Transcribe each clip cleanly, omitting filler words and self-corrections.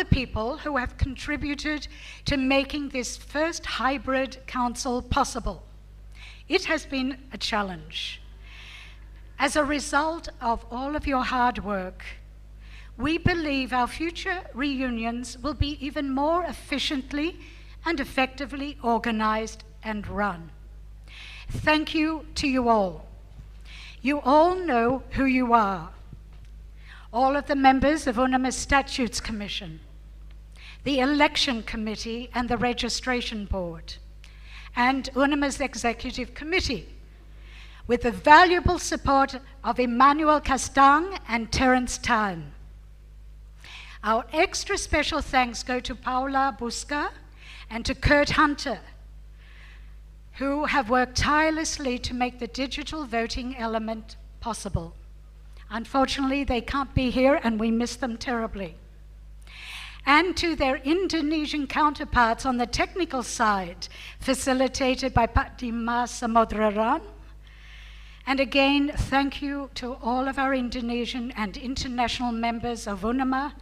the people who have contributed to making this first hybrid council possible. It has been a challenge. As a result of all of your hard work, we believe our future reunions will be even more efficiently and effectively organized and run. Thank you to you all. You all know who you are. All of the members of UNAMA's Statutes Commission, the Election Committee and the Registration Board, and UNAMA's Executive Committee, with the valuable support of Emmanuel Castang and Terence Tan. Our extra special thanks go to Paula Busca and to Kurt Hunter, who have worked tirelessly to make the digital voting element possible. Unfortunately, they can't be here and we miss them terribly. And to their Indonesian counterparts on the technical side, facilitated by Pak Dimas Samodraran. And again, thank you to all of our Indonesian and international members of UNAMA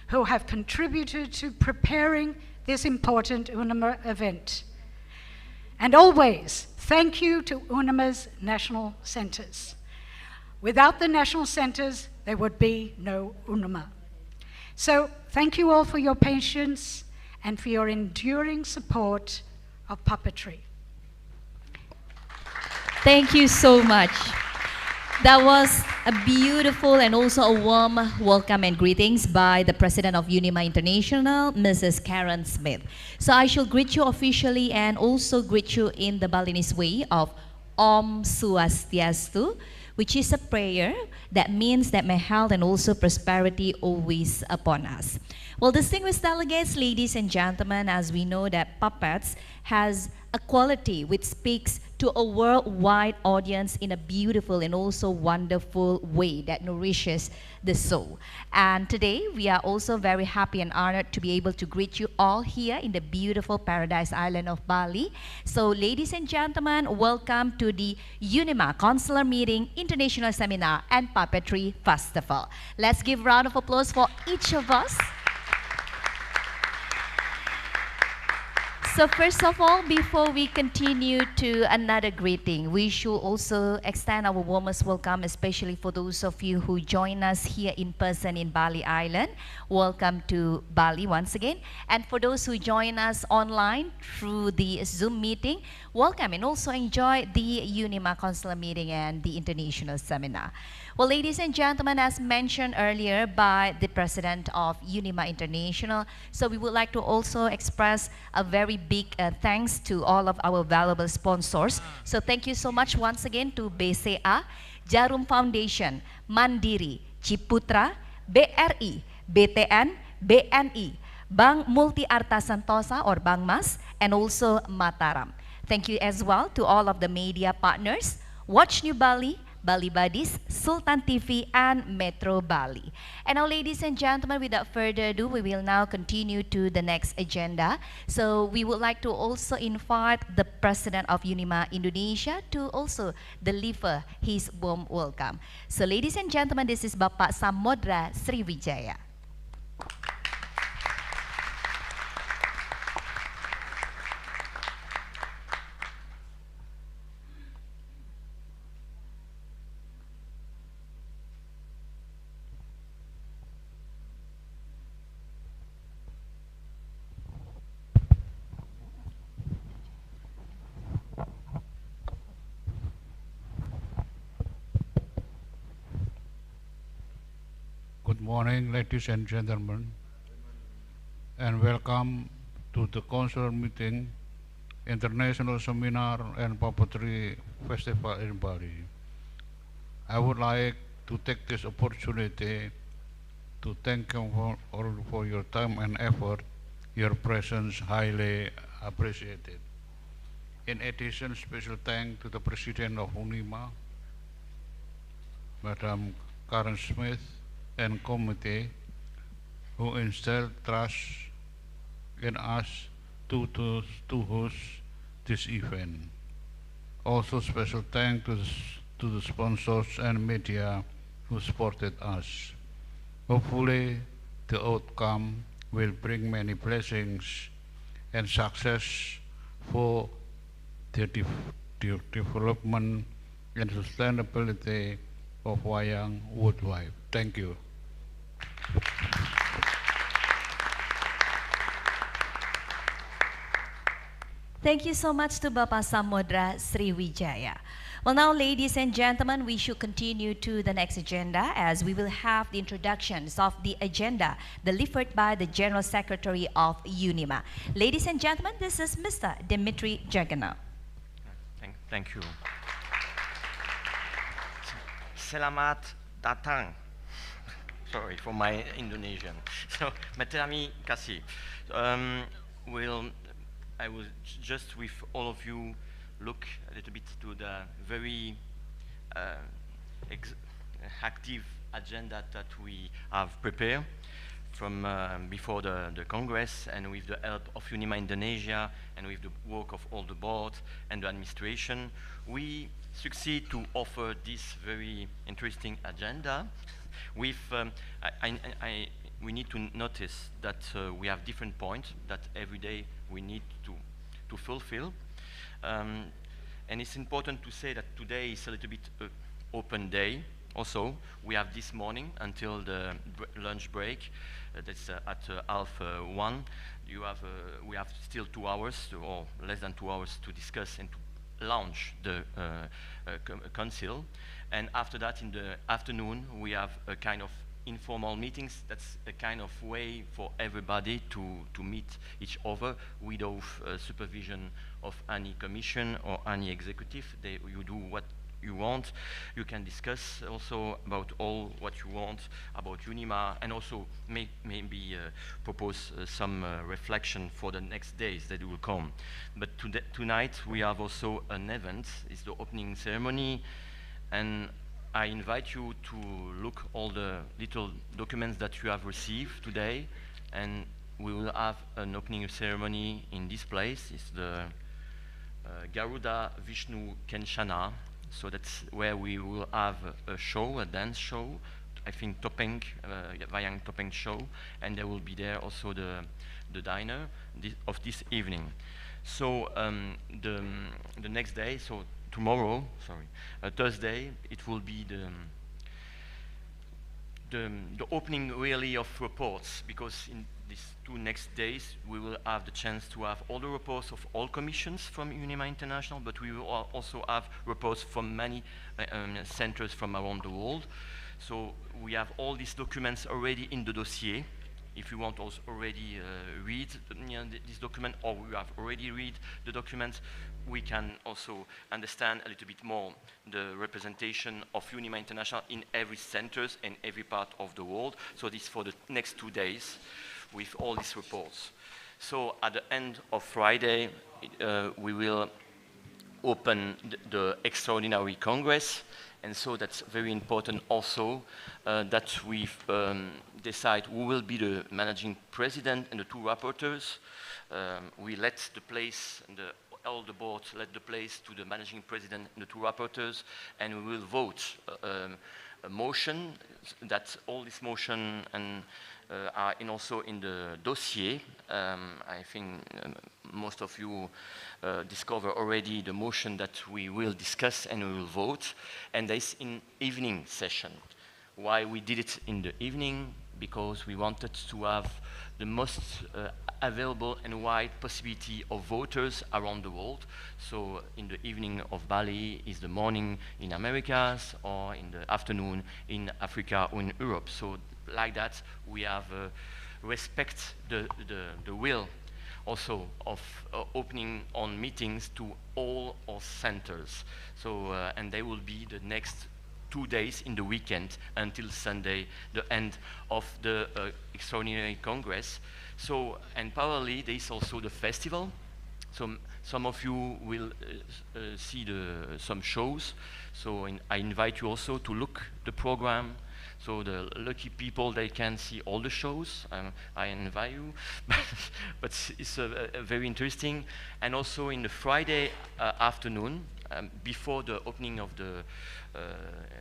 who have contributed to preparing this important UNAMA event. And always, thank you to UNAMA's national centers. Without the national centers, there would be no UNAMA. So thank you all for your patience and for your enduring support of puppetry. Thank you so much. That was a beautiful and also a warm welcome and greetings by the President of UNIMA International, Mrs. Karen Smith. So I shall greet you officially and also greet you in the Balinese way of Om Swastiastu, which is a prayer that means that may health and also prosperity always upon us. Well, distinguished delegates, ladies and gentlemen, as we know that puppets has a quality which speaks to a worldwide audience in a beautiful and also wonderful way that nourishes the soul. And today we are also very happy and honored to be able to greet you all here in the beautiful paradise island of Bali. So ladies and gentlemen, welcome to the UNIMA Councillor Meeting International Seminar and Puppetry Festival. Let's give a round of applause for each of us. So first of all, before we continue to another greeting, we should also extend our warmest welcome, especially for those of you who join us here in person in Bali Island. Welcome to Bali once again. And for those who join us online through the Zoom meeting, welcome and also enjoy the UNIMA Councillor Meeting and the International Seminar. Well, ladies and gentlemen, as mentioned earlier by the President of UNIMA International, so we would like to also express a very big thanks to all of our valuable sponsors. So thank you so much once again to BCA, Jarum Foundation, Mandiri, Ciputra, BRI, BTN, BNI, Bank Multi Arta Santosa or Bank Mas, and also Mataram. Thank you as well to all of the media partners, Watch New Bali, Bali Buddies, Sultan TV, and Metro Bali. And now, ladies and gentlemen, without further ado, we will now continue to the next agenda. So we would like to also invite the President of UNIMA Indonesia to also deliver his warm welcome. So ladies and gentlemen, this is Bapak Samodra Sriwijaya. Good morning, ladies and gentlemen, and welcome to the Council Meeting International Seminar and Puppetry Festival in Bali. I would like to take this opportunity to thank you all for your time and effort. Your presence highly appreciated. In addition, special thanks to the President of UNIMA, Madam Karen Smith, and committee who instilled trust in us to host this event. Also special thanks to the sponsors and media who supported us. Hopefully the outcome will bring many blessings and success for the development and sustainability of wayang worldwide. Thank you. Thank you so much to Bapak Samudra Sriwijaya. Well, now, ladies and gentlemen, we should continue to the next agenda as we will have the introductions of the agenda delivered by the General Secretary of UNIMA. Ladies and gentlemen, this is Mr. Dimitri Jagannath. Thank you. Selamat datang. Sorry for my Indonesian. So, terima kasih. I will just with all of you look a little bit to the very active agenda that we have prepared from before the Congress, and with the help of UNIMA Indonesia and with the work of all the board and the administration, we succeed to offer this very interesting agenda. With we need to notice that we have different points that every day we need to fulfill. And it's important to say that today is a little bit open day. Also, we have this morning until the lunch break. That's at 12:30. We have still 2 hours or less than 2 hours to discuss and to launch the council. And after that, in the afternoon, we have a kind of informal meetings. That's a kind of way for everybody to meet each other without supervision of any commission or any executive. You do what you want. You can discuss also about all what you want about UNIMA, and also maybe propose some reflection for the next days that will come. But tonight we have also an event. It's the opening ceremony, and I invite you to look all the little documents that you have received today, and we will have an opening ceremony in this place. It's the Garuda Vishnu Kenshana. So that's where we will have a show, a dance show, I think Topeng, Wayang Topeng show, and there will be there also the diner of this evening. So the next day, so tomorrow, Thursday, it will be the opening really of reports, because in these 2 next days we will have the chance to have all the reports of all commissions from UNIMA International, but we will also have reports from many centers from around the world. So we have all these documents already in the dossier. If you want also already read this document, or we have already read the document, we can also understand a little bit more the representation of UNIMA International in every centers and every part of the world. So this for the next 2 days with all these reports. So at the end of Friday, we will open the extraordinary Congress. And so that's very important also that we decide who will be the managing president and the 2 rapporteurs. We let the place, and all the board let the place to the managing president and the 2 rapporteurs, and we will vote a motion. That all this motion are also in the dossier. I think most of you discover already the motion that we will discuss and we will vote, and this in evening session. Why we did it in the evening? Because we wanted to have the most available and wide possibility of voters around the world. So in the evening of Bali is the morning in Americas, or in the afternoon in Africa or in Europe. So like that, we have respect the will also of opening on meetings to all our centers. So and they will be the next 2 days in the weekend until Sunday, the end of the extraordinary Congress. So, and parallelly, there is also the festival. So some of you will see some shows. So I invite you also to look the program. So the lucky people, they can see all the shows. I invite you, but it's very interesting. And also in the Friday afternoon, before the opening of the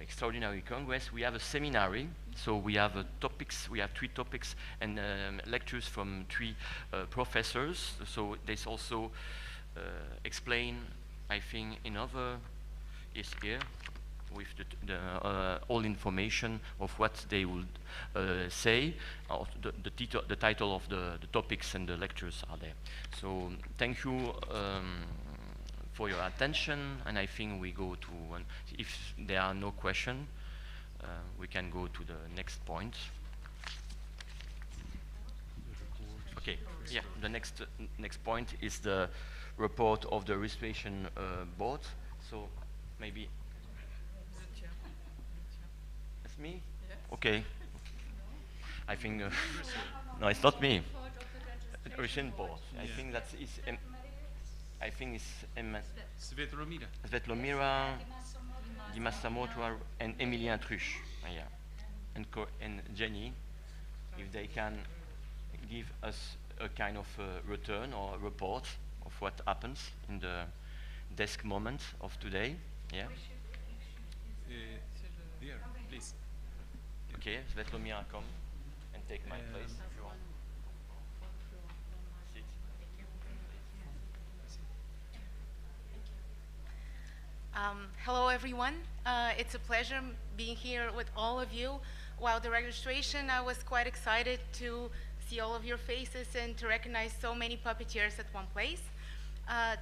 extraordinary congress, we have a seminary. So we have topics. We have 3 topics and lectures from 3 professors. So there's also explain, I think, another is here with the all information of what they would say. The title of the topics and the lectures are there. So thank you for your attention, and I think we go to, if there are no questions, we can go to the next point. Okay, yeah, the next point is the report of the Restoration Board. So maybe it's me? Yes. Okay. I think no, it's not me. Restoration Board. Yeah. I think that's I think it's Svetlomira, Dimas Samotra, and Emilien Truche. Yeah, and Jenny, if they can give us a kind of return or a report of what happens in the desk moment of today. Yeah. Here, please. Okay, Svetlomira, come and take my place if you want. Sit. Hello, everyone. It's a pleasure being here with all of you. While the registration, I was quite excited to see all of your faces and to recognize so many puppeteers at one place.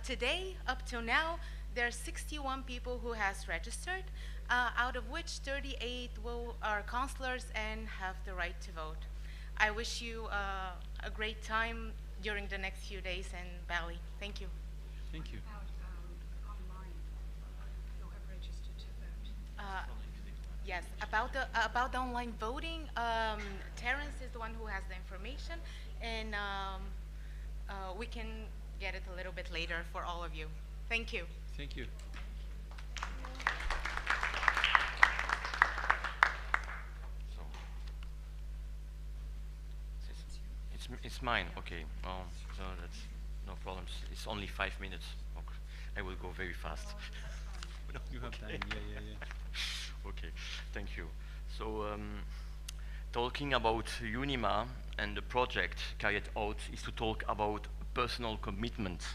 Today, up till now, there are 61 people who has registered, out of which 38 are councillors and have the right to vote. I wish you a great time during the next few days in Bali. Thank you. Thank you. Yes, about the online voting, Terence is the one who has the information, and we can get it a little bit later for all of you. Thank you. Thank you. So it's mine. Okay. Oh, so that's no problems. It's only 5 minutes. Okay. I will go very fast. No, you have time. Yeah. Okay, thank you. So, talking about UNIMA and the project carried out is to talk about personal commitment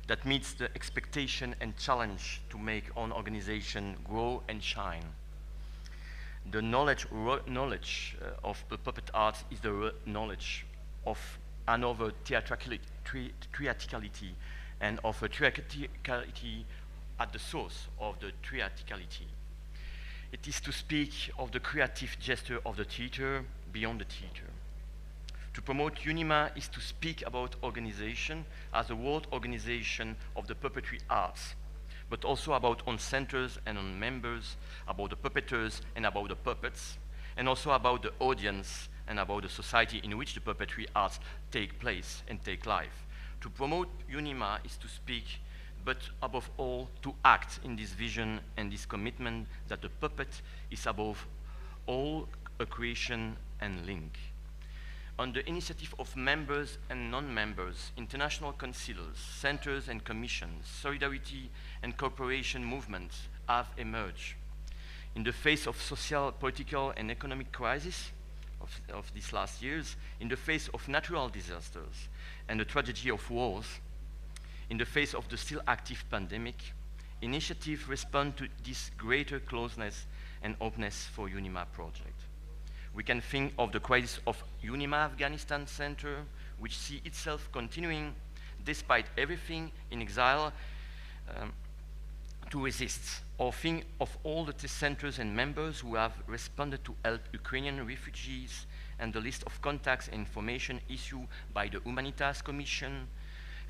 that meets the expectation and challenge to make our organization grow and shine. The knowledge of the puppet art is the knowledge of another theatricality and of a theatricality at the source of the theatricality. It is to speak of the creative gesture of the theater beyond the theater. To promote UNIMA is to speak about organization as a world organization of the puppetry arts, but also about on centers and on members, about the puppeteers and about the puppets, and also about the audience and about the society in which the puppetry arts take place and take life. To promote UNIMA is to speak, but above all, to act in this vision and this commitment that the puppet is above all a creation and link. On the initiative of members and non-members, international councillors, centers and commissions, solidarity and cooperation movements have emerged. In the face of social, political and economic crisis of these last years, in the face of natural disasters and the tragedy of wars, in the face of the still active pandemic, initiatives respond to this greater closeness and openness for UNIMA project. We can think of the crisis of UNIMA Afghanistan Center, which see itself continuing despite everything in exile to resist, or think of all the centers and members who have responded to help Ukrainian refugees and the list of contacts and information issued by the Humanitas Commission.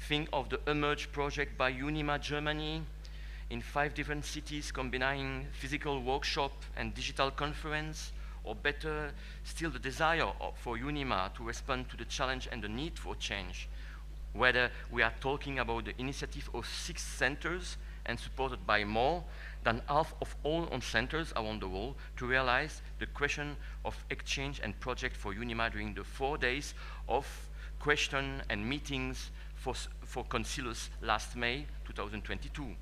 Think of the Emerge project by UNIMA Germany in 5 different cities combining physical workshop and digital conference, or better still the desire for UNIMA to respond to the challenge and the need for change, whether we are talking about the initiative of 6 centers and supported by more than half of all on centers around the world to realize the question of exchange and project for UNIMA during the 4 days of question and meetings for councillors last May 2022,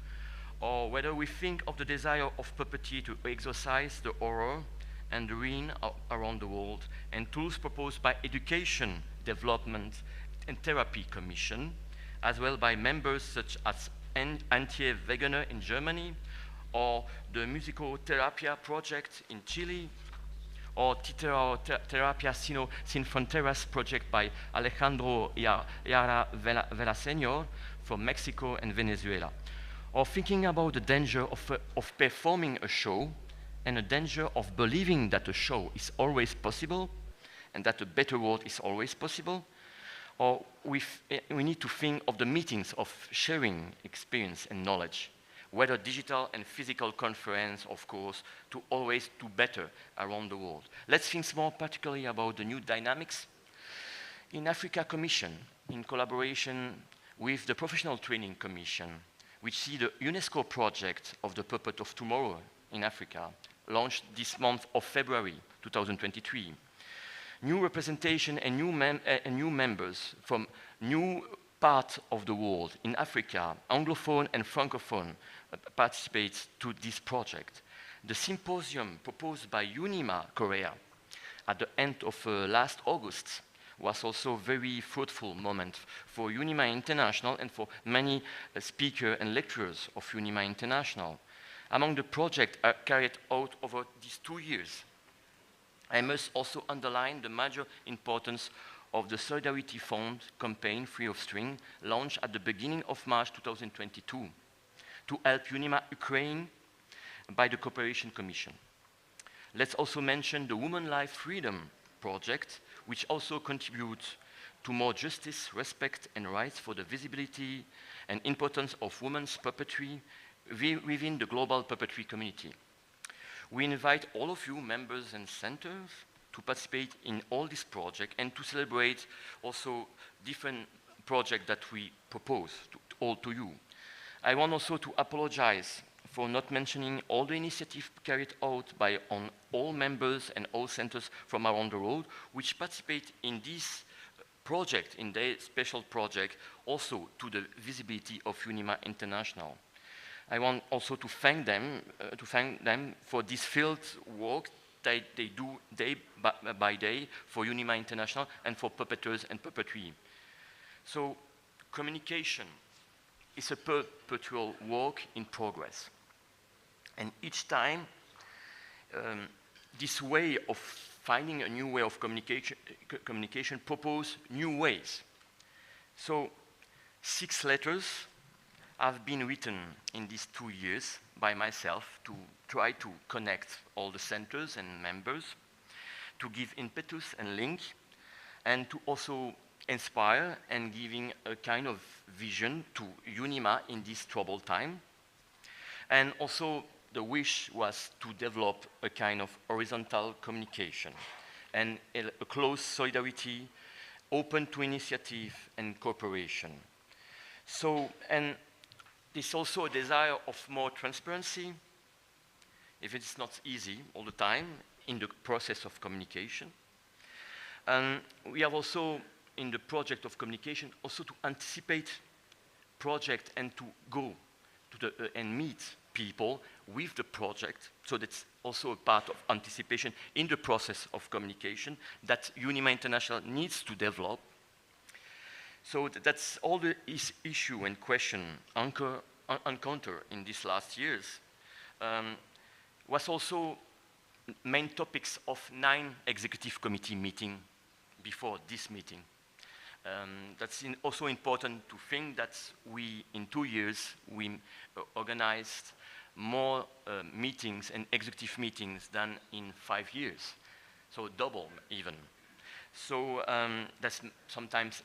or whether we think of the desire of Pupperty to exorcise the horror and the ruin around the world, and tools proposed by Education, Development and Therapy Commission, as well by members such as Antje Wegener in Germany, or the Musicotherapia project in Chile, or Terapia Sin Fronteras project by Alejandro Yara Vela Senior from Mexico and Venezuela, or thinking about the danger of performing a show and the danger of believing that a show is always possible and that a better world is always possible, or we need to think of the meetings of sharing experience and knowledge, whether digital and physical conference, of course, to always do better around the world. Let's think more particularly about the new dynamics in Africa Commission, in collaboration with the Professional Training Commission, which see the UNESCO project of the Puppet of Tomorrow in Africa, launched this month of February 2023. New representation and new members from new part of the world in Africa, Anglophone and Francophone, participates to this project. The symposium proposed by UNIMA Korea at the end of last August was also a very fruitful moment for UNIMA International and for many speakers and lecturers of UNIMA International. Among the projects carried out over these 2 years, I must also underline the major importance of the Solidarity Fund campaign Free of String, launched at the beginning of March 2022 to help UNIMA Ukraine by the Cooperation Commission. Let's also mention the Women Life Freedom project, which also contributes to more justice, respect and rights for the visibility and importance of women's puppetry within the global puppetry community. We invite all of you, members and centers, to participate in all these projects and to celebrate also different projects that we propose to you. I want also to apologize for not mentioning all the initiatives carried out by all members and all centers from around the world, which participate in this project, in their special project, also to the visibility of UNIMA International. I want also to thank them for this field work that they do day by day for UNIMA International and for puppeteers and puppetry. So communication is a perpetual work in progress. And each time, this way of finding a new way of communication propose new ways. So 6 letters have been written in these 2 years by myself to try to connect all the centers and members, to give impetus and link, and to also inspire and giving a kind of vision to UNIMA in this troubled time. And also the wish was to develop a kind of horizontal communication and a close solidarity, open to initiative and cooperation. So, and there's also a desire of more transparency, if it's not easy all the time, in the process of communication. And we have also, in the project of communication, also to anticipate project and to go to and meet people with the project. So that's also a part of anticipation in the process of communication that UNIMA International needs to develop. So that's all the issue and question encountered in these last years. Was also main topics of 9 executive committee meetings before this meeting. That's also important to think that we, in 2 years, we organized more meetings and executive meetings than in 5 years. So double even. So that's sometimes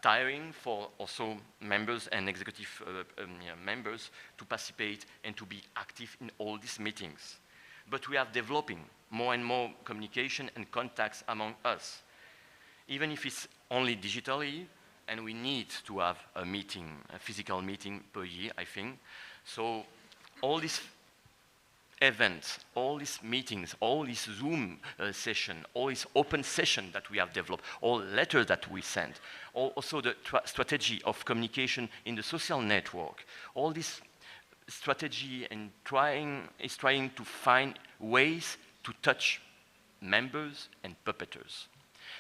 tiring for also members and executive members to participate and to be active in all these meetings. But we are developing more and more communication and contacts among us, even if it's only digitally, and we need to have a meeting, a physical meeting per year, I think. So all these events, all these meetings, all this Zoom session, all this open session that we have developed, all letters that we send, also the strategy of communication in the social network, all these strategy and is trying to find ways to touch members and puppeteers.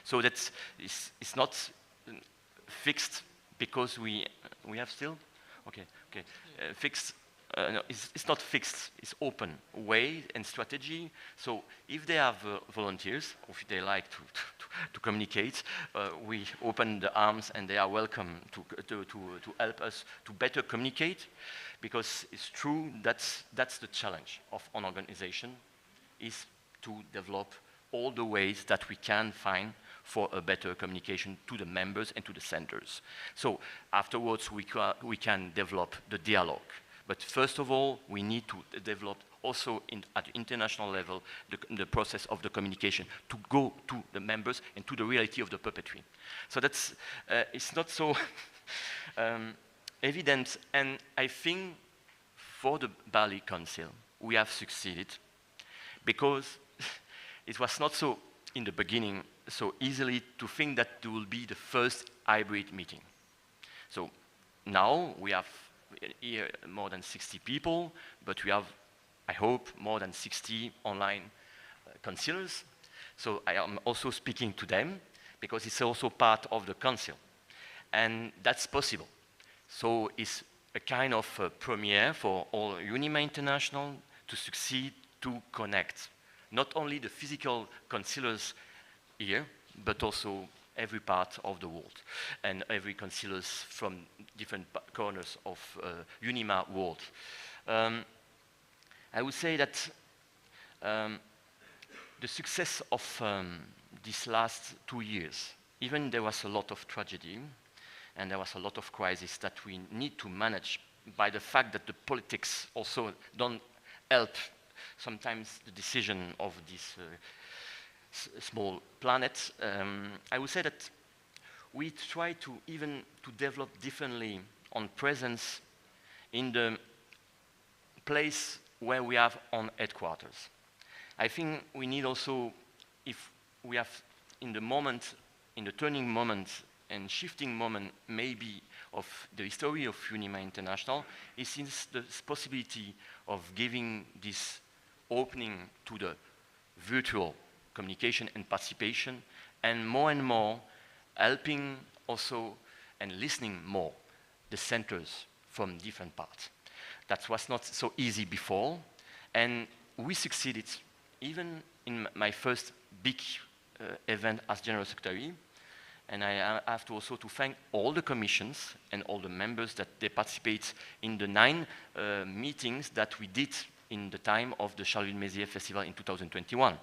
So that's it's not fixed because we have still fixed. No, it's not fixed. It's open way and strategy. So if they have volunteers, or if they like to communicate, we open the arms and they are welcome to help us to better communicate, because it's true that's the challenge of an organization, is to develop all the ways that we can find for a better communication to the members and to the centers. So afterwards we can develop the dialogue. But first of all, we need to develop also at the international level the process of the communication to go to the members and to the reality of the puppetry. So that's it's not so evident, and I think for the Bali Council we have succeeded, because it was not so in the beginning so easily to think that it will be the first hybrid meeting. So now we have here more than 60 people, but we have, I hope, more than 60 online councillors. So I am also speaking to them, because it's also part of the council. And that's possible. So it's a kind of premiere for all UNIMA International to succeed to connect not only the physical councillors here, but also every part of the world, and every councillors from different corners of UNIMA world. I would say that the success of these last 2 years, even there was a lot of tragedy, and there was a lot of crisis that we need to manage by the fact that the politics also don't help sometimes the decision of this small planet. I would say that we try to even to develop differently on presence in the place where we have on headquarters. I think we need also, if we have in the moment, in the turning moment and shifting moment maybe of the history of UNIMA International, is the possibility of giving this opening to the virtual communication and participation, and more helping also and listening more the centers from different parts. That was not so easy before, and we succeeded even in my first big event as General Secretary. And I have to also to thank all the commissions and all the members that they participate in the 9 meetings that we did in the time of the Charleville-Mézières Festival in 2021.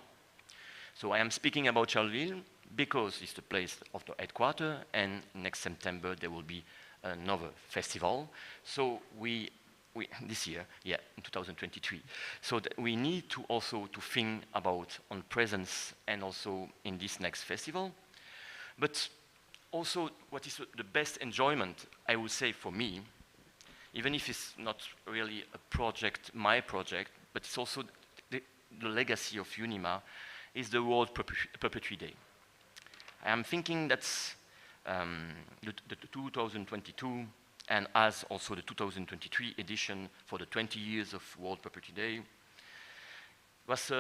So I am speaking about Charleville because it's the place of the headquarters, and next September there will be another festival. So we this year, yeah, in 2023. So that we need to also to think about on presence and also in this next festival. But also what is the best enjoyment, I would say for me, even if it's not really a project, my project, but it's also the legacy of UNIMA, is the World Puppetry Day. I am thinking that's the 2022 and as also the 2023 edition for the 20 years of World Puppetry Day was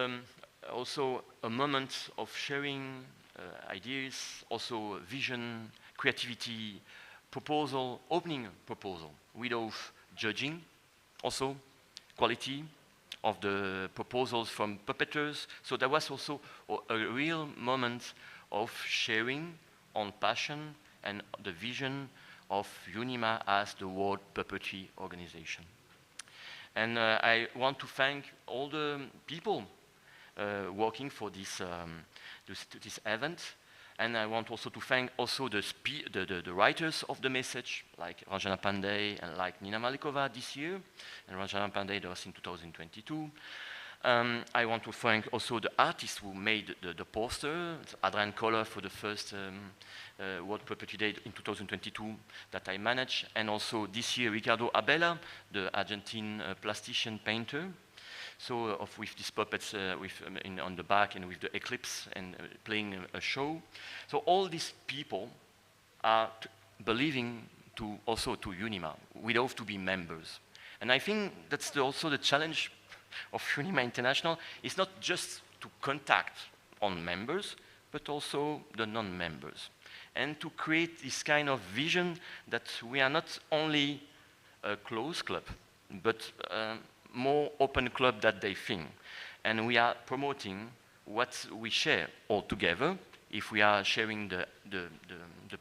also a moment of sharing ideas, also vision, creativity, proposal, opening proposal, without judging, also quality of the proposals from puppeteers. So there was also a real moment of sharing on passion and the vision of UNIMA as the World Puppetry Organization. And I want to thank all the people working for this event. And I want also to thank also the writers of the message, like Ranjana Pandey and like Nina Malikova this year, and Ranjana Pandey that was in 2022. I want to thank also the artists who made the poster, Adrian Koller for the first World Puppetry Day in 2022 that I managed, and also this year Ricardo Abella, the Argentine plastician painter. So with these puppets on the back and with the eclipse and playing a show. So all these people are believing also to UNIMA without to be members. And I think that's also the challenge of UNIMA International. It's not just to contact on members, but also the non-members. And to create this kind of vision that we are not only a closed club, but more open club that they think. And we are promoting what we share all together, if we are sharing the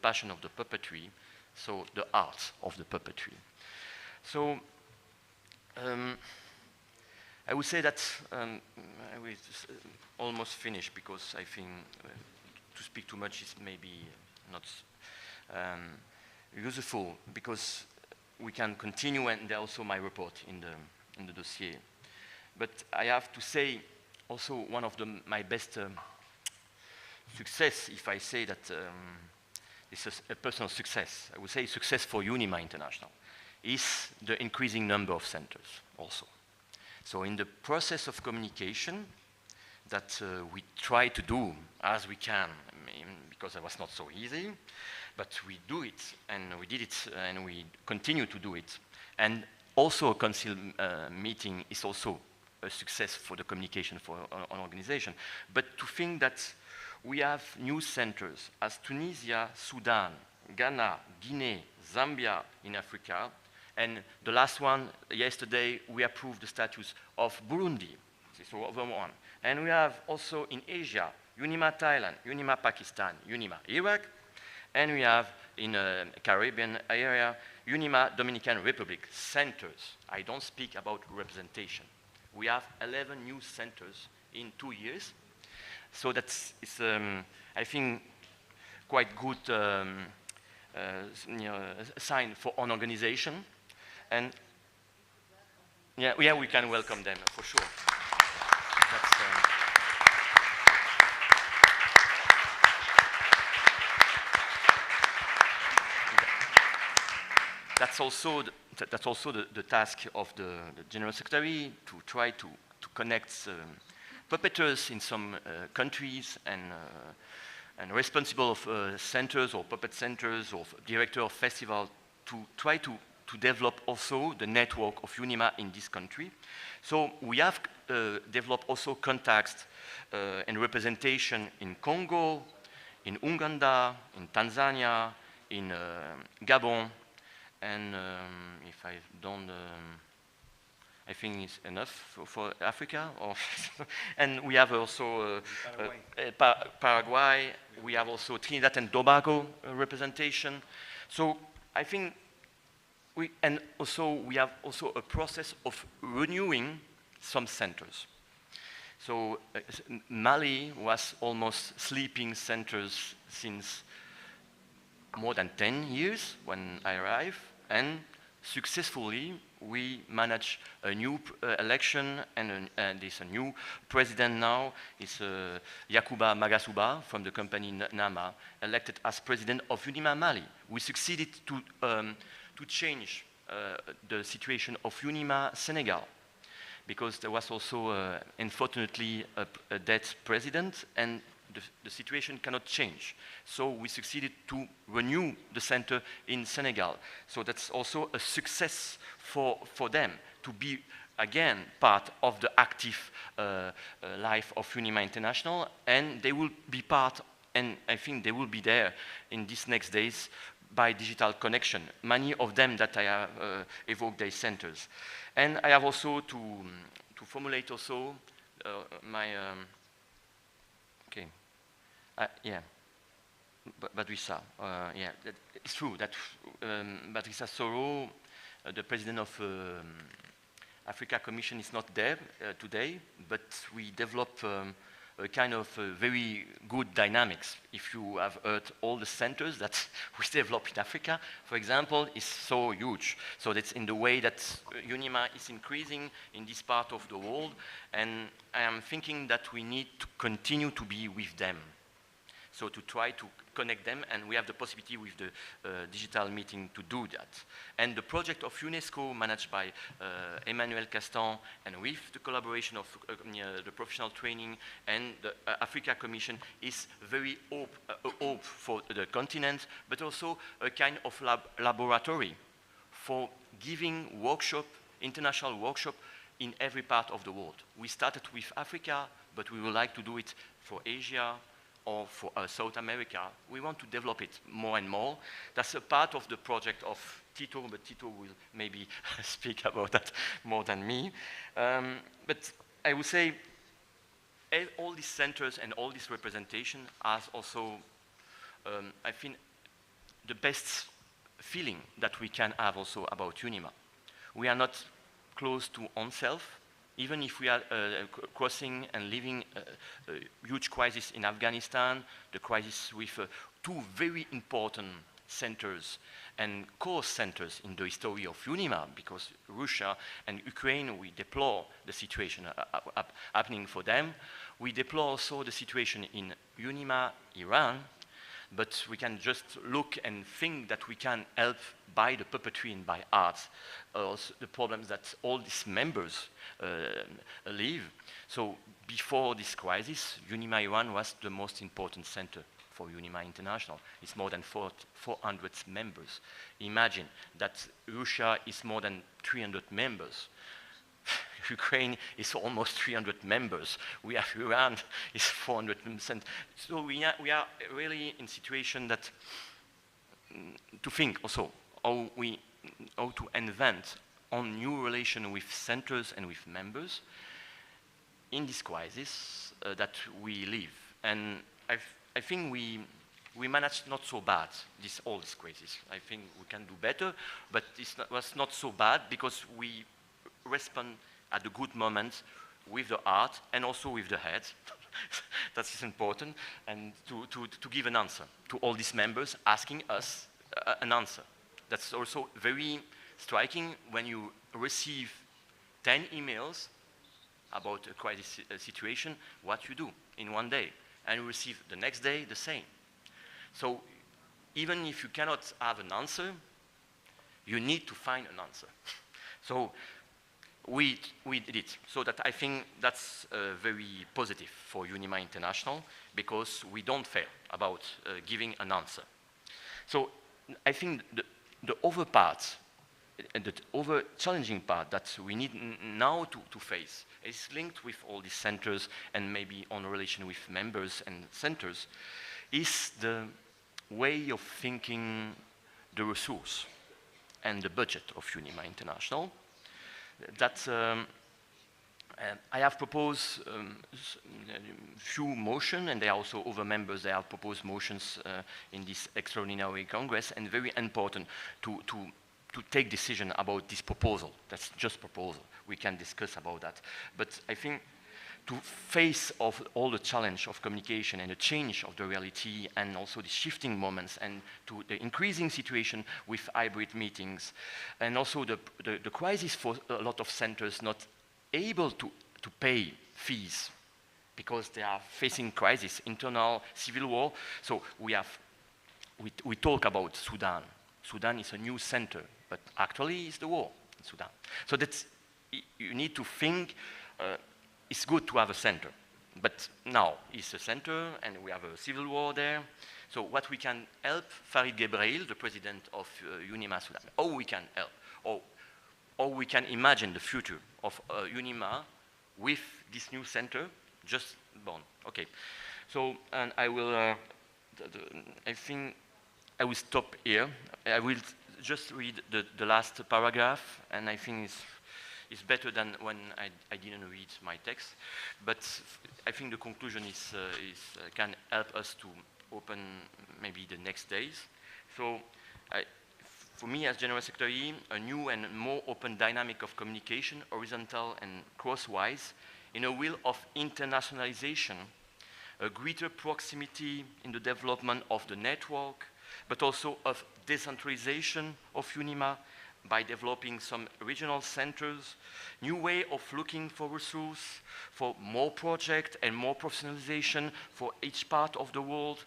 passion of the puppetry, so the art of the puppetry. So I would say that I will almost finish, because I think to speak too much is maybe not useful, because we can continue, and there's also my report in the dossier. But I have to say also one of my best success, if I say that this is a personal success, I would say success for UNIMA International, is the increasing number of centers also. So in the process of communication that we try to do as we can, because it was not so easy, but we do it, and we did it, and we continue to do it. And also a council meeting is also a success for the communication for an organization. But to think that we have new centers as Tunisia, Sudan, Ghana, Guinea, Zambia in Africa, and the last one, yesterday, we approved the status of Burundi. This is the one. And we have also in Asia, UNIMA Thailand, UNIMA Pakistan, UNIMA Iraq, and we have in the Caribbean area, UNIMA Dominican Republic centers. I don't speak about representation. We have 11 new centers in 2 years. So that's, I think, quite good sign for an organization. And yeah, we can welcome them for sure. That's also the task of the General Secretary, to try to connect puppeteers in some countries and responsible of centers or puppet centers or director of festival, to try to develop also the network of UNIMA in this country. So we have developed also contacts and representation in Congo, in Uganda, in Tanzania, in Gabon, and if I don't, I think it's enough for Africa. And we have also Paraguay. We have also Trinidad and Tobago representation. So I think we have also a process of renewing some centers. So Mali was almost sleeping centers since more than 10 years when I arrived, and successfully we managed a new election, and there's a new president now. It's Yakuba Magasuba from the company Nama, elected as president of UNIMA Mali. We succeeded to change the situation of UNIMA Senegal, because there was also, unfortunately, a dead president, and the situation cannot change. So we succeeded to renew the center in Senegal. So that's also a success for them to be again part of the active life of UNIMA International, and they will be part, and I think they will be there in these next days by digital connection. Many of them that I have evoked their centers. And I have also to formulate also my, Badrissa, yeah, it's true that Badrissa Soro, the president of Africa Commission, is not there today, but we developed a kind of very good dynamics. If you have heard all the centers that we develop in Africa, for example, is so huge. So that's in the way that UNIMA is increasing in this part of the world, and I am thinking that we need to continue to be with them. So to try to connect them, and we have the possibility with the digital meeting to do that. And the project of UNESCO, managed by Emmanuel Castan, and with the collaboration of the professional training and the Africa Commission, is very hope for the continent, but also a kind of laboratory for giving workshop international workshop in every part of the world. We started with Africa, but we would like to do it for Asia or for South America. We want to develop it more and more. That's a part of the project of Tito, but Tito will maybe speak about that more than me. But I would say all these centers and all this representation are also, I think, the best feeling that we can have also about UNIMA. We are not close to ourselves, even if we are crossing and living a huge crisis in Afghanistan, the crisis with two very important centers and core centers in the history of UNIMA, because Russia and Ukraine, we deplore the situation happening for them. We deplore also the situation in UNIMA, Iran, but we can just look and think that we can help by the puppetry and by art, also the problems that all these members live. So before this crisis, UNIMA Iran was the most important center for UNIMA International. It's more than 400 members. Imagine that Russia is more than 300 members. Ukraine is almost 300 members. We have Iran is 400%. So we are really in situation that to think also how to invent on new relation with centers and with members in this crisis that we live. And I think we managed not so bad all this crisis. I think we can do better, but it was not so bad because we respond at the good moments with the art and also with the head. That is important, and to give an answer to all these members asking us an answer. That's also very striking when you receive 10 emails about a crisis situation, what you do in one day, and you receive the next day the same. So even if you cannot have an answer, you need to find an answer. So we did it. So that I think that's very positive for UNIMA International, because we don't fail about giving an answer. So I think the other part, and the other challenging part that we need now to face is linked with all these centers and maybe on relation with members and centers, is the way of thinking the resource and the budget of UNIMA International. That I have proposed few motions, and there are also other members that have proposed motions in this extraordinary Congress, and very important to take decision about this proposal. That's just proposal. We can discuss about that. But I think to face of all the challenge of communication and the change of the reality and also the shifting moments and to the increasing situation with hybrid meetings and also the crisis for a lot of centers not able to pay fees because they are facing crisis, internal civil war. So we talk about Sudan. Sudan is a new center, but actually it's the war in Sudan. So that's, you need to think, it's good to have a center, but now it's a center and we have a civil war there. So what we can help Farid Gebrahil, the president of UNIMA Sudan, how we can help, or we can imagine the future of UNIMA with this new center just born. Okay, so and I will, I think I will stop here. I will just read the last paragraph, and I think it's better than when I didn't read my text. But I think the conclusion can help us to open maybe the next days. So for me as General Secretary, a new and more open dynamic of communication, horizontal and crosswise, in a will of internationalization, a greater proximity in the development of the network, but also of decentralization of UNIMA by developing some regional centers, new way of looking for resources, for more project and more professionalization for each part of the world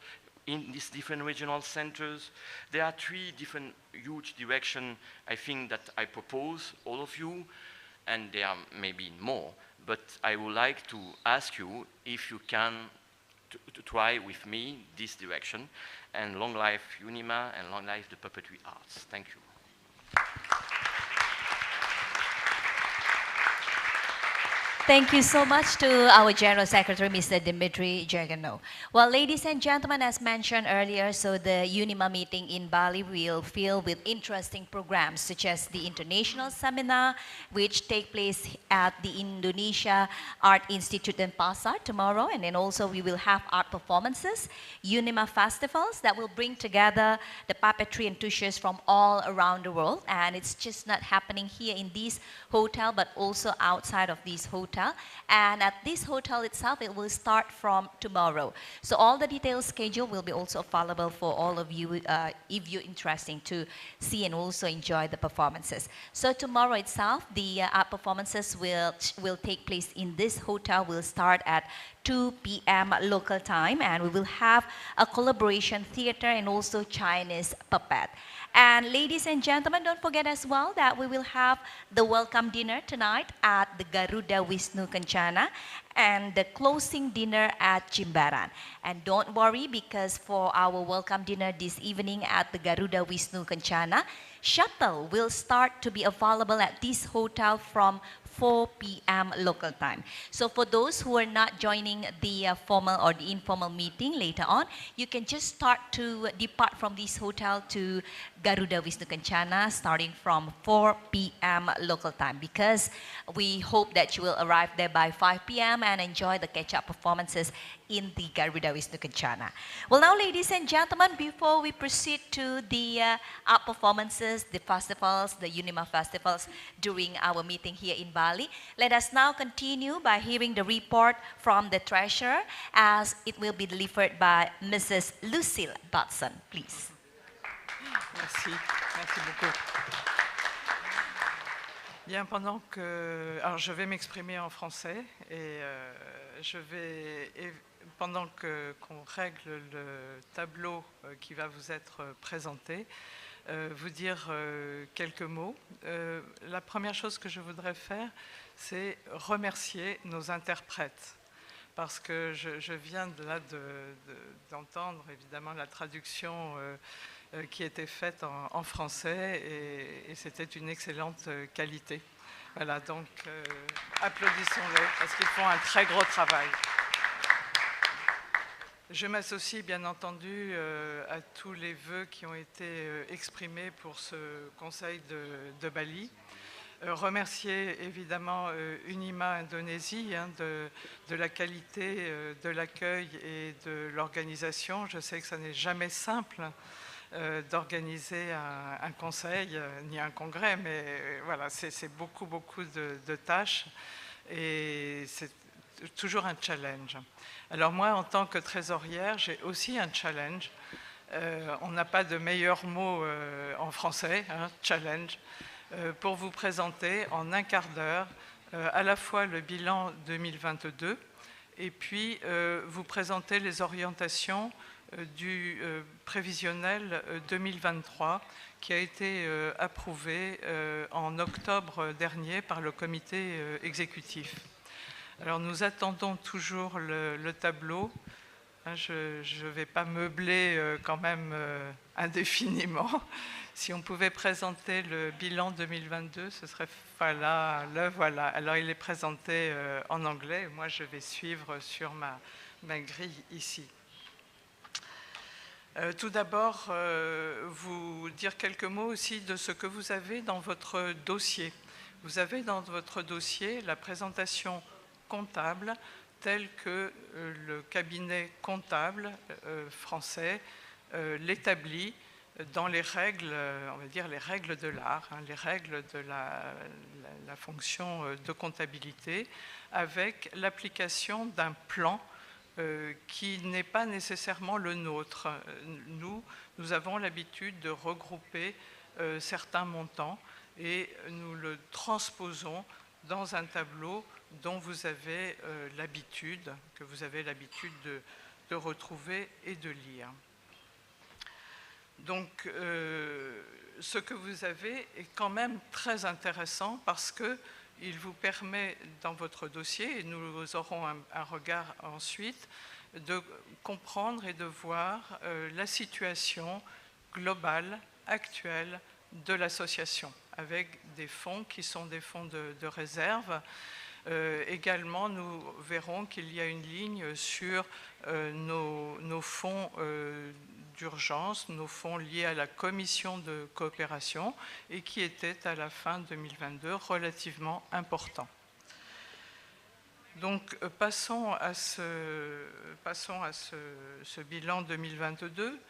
in these different regional centers. There are three different huge directions I think that I propose all of you, and there are maybe more, but I would like to ask you if you can to try with me this direction, and long life UNIMA and long life the puppetry arts. Thank you. Thank you so much to our General Secretary, Mr. Dimitri Jergano. Well, ladies and gentlemen, as mentioned earlier, so the UNIMA meeting in Bali will fill with interesting programs such as the International Seminar, which take place at the Indonesia Art Institute in Pasar tomorrow, and then also we will have art performances, UNIMA festivals that will bring together the puppetry enthusiasts from all around the world, and it's just not happening here in this hotel, but also outside of this hotel. And at this hotel itself, it will start from tomorrow. So all the detailed schedule will be also available for all of you if you're interested to see and also enjoy the performances. So tomorrow itself, the art performances will take place in this hotel. Will start at 2 p.m. local time, and we will have a collaboration theater and also Chinese puppet. And ladies and gentlemen, don't forget as well that we will have the welcome dinner tonight at the Garuda Wisnu Kencana and the closing dinner at Jimbaran. And don't worry, because for our welcome dinner this evening at the Garuda Wisnu Kencana, shuttle will start to be available at this hotel from 4 p.m. local time. So for those who are not joining the formal or the informal meeting later on, you can just start to depart from this hotel to Garuda Wisnu Kencana starting from 4 p.m. local time, because we hope that you will arrive there by 5 p.m. and enjoy the catch-up performances in the Garuda Wisnu Kencana. Well, now, ladies and gentlemen, before we proceed to the art performances, the festivals, the UNIMA festivals during our meeting here in Bali, let us now continue by hearing the report from the treasurer, as it will be delivered by Mrs. Lucille Batson. Please. Merci, merci beaucoup. Bien, pendant que... Alors, je vais m'exprimer en français et je vais... Pendant qu'on règle le tableau qui va vous être présenté, vous dire quelques mots. La première chose que je voudrais faire, c'est remercier nos interprètes, parce que je viens d'entendre évidemment la traduction qui était faite en français, et c'était une excellente qualité. Voilà, donc applaudissons-les, parce qu'ils font un très gros travail. Je m'associe bien entendu à tous les vœux qui ont été exprimés pour ce Conseil de Bali. Remercier évidemment UNIMA Indonésie de la qualité de l'accueil et de l'organisation. Je sais que ça n'est jamais simple d'organiser un conseil ni un congrès, mais voilà, c'est beaucoup de tâches et c'est toujours un challenge. Alors moi, en tant que trésorière, j'ai aussi un challenge. On n'a pas de meilleur mot en français, hein, challenge, pour vous présenter en un quart d'heure à la fois le bilan 2022 et puis vous présenter les orientations du prévisionnel 2023 qui a été approuvé en octobre dernier par le comité exécutif. Alors nous attendons toujours le tableau. Je ne vais pas meubler quand même indéfiniment. Si on pouvait présenter le bilan 2022, ce serait voilà, le voilà. Alors il est présenté en anglais, et moi je vais suivre sur ma grille ici. Tout d'abord, vous dire quelques mots aussi de ce que vous avez dans votre dossier. Vous avez dans votre dossier la présentation comptable tel que le cabinet comptable français l'établit dans les règles, on va dire les règles de l'art, hein, les règles de la fonction de comptabilité, avec l'application d'un plan qui n'est pas nécessairement le nôtre. Nous avons l'habitude de regrouper certains montants et nous le transposons dans un tableau dont vous avez l'habitude, que vous avez l'habitude de retrouver et de lire. Donc, ce que vous avez est quand même très intéressant parce qu'il vous permet, dans votre dossier, et nous aurons un regard ensuite, de comprendre et de voir la situation globale, actuelle de l'association, avec des fonds qui sont des fonds de réserve, Également, nous verrons qu'il y a une ligne sur nos fonds d'urgence, nos fonds liés à la commission de coopération et qui étaient à la fin 2022 relativement importants. Donc passons à ce bilan 2022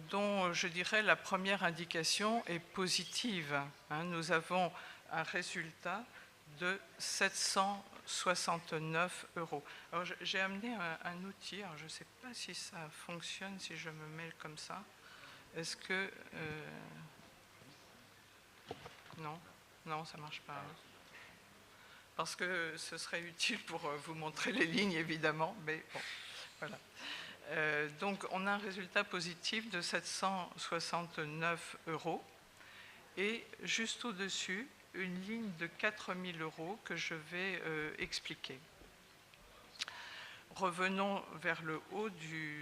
dont je dirais la première indication est positive. Nous avons un résultat de 769 €. Alors j'ai amené un outil, alors je ne sais pas si ça fonctionne, si je me mets comme ça. Est-ce que... Non, ça ne marche pas. Parce que ce serait utile pour vous montrer les lignes, évidemment, mais bon, voilà. Donc on a un résultat positif de 769 € et juste au-dessus, une ligne de 4 000 € que je vais expliquer. Revenons vers le haut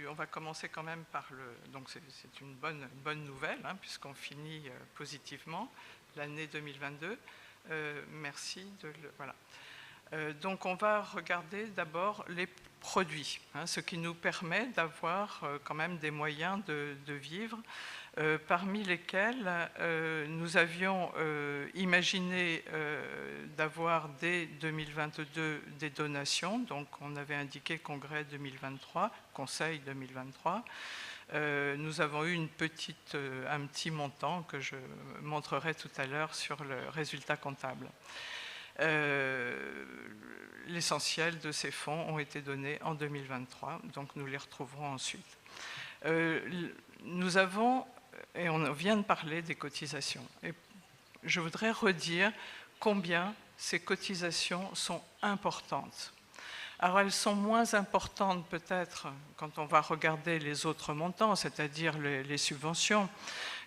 on va commencer quand même par donc c'est une bonne nouvelle, puisqu'on finit positivement l'année 2022. Merci voilà. Donc on va regarder d'abord les produits, ce qui nous permet d'avoir quand même des moyens de vivre, parmi lesquels nous avions imaginé d'avoir dès 2022 des donations, donc on avait indiqué congrès 2023, conseil 2023. Nous avons eu un petit montant que je montrerai tout à l'heure sur le résultat comptable. L'essentiel de ces fonds ont été donnés en 2023, donc nous les retrouverons ensuite. Nous avons, et on vient de parler des cotisations, et je voudrais redire combien ces cotisations sont importantes. Alors elles sont moins importantes peut-être quand on va regarder les autres montants, c'est-à-dire les subventions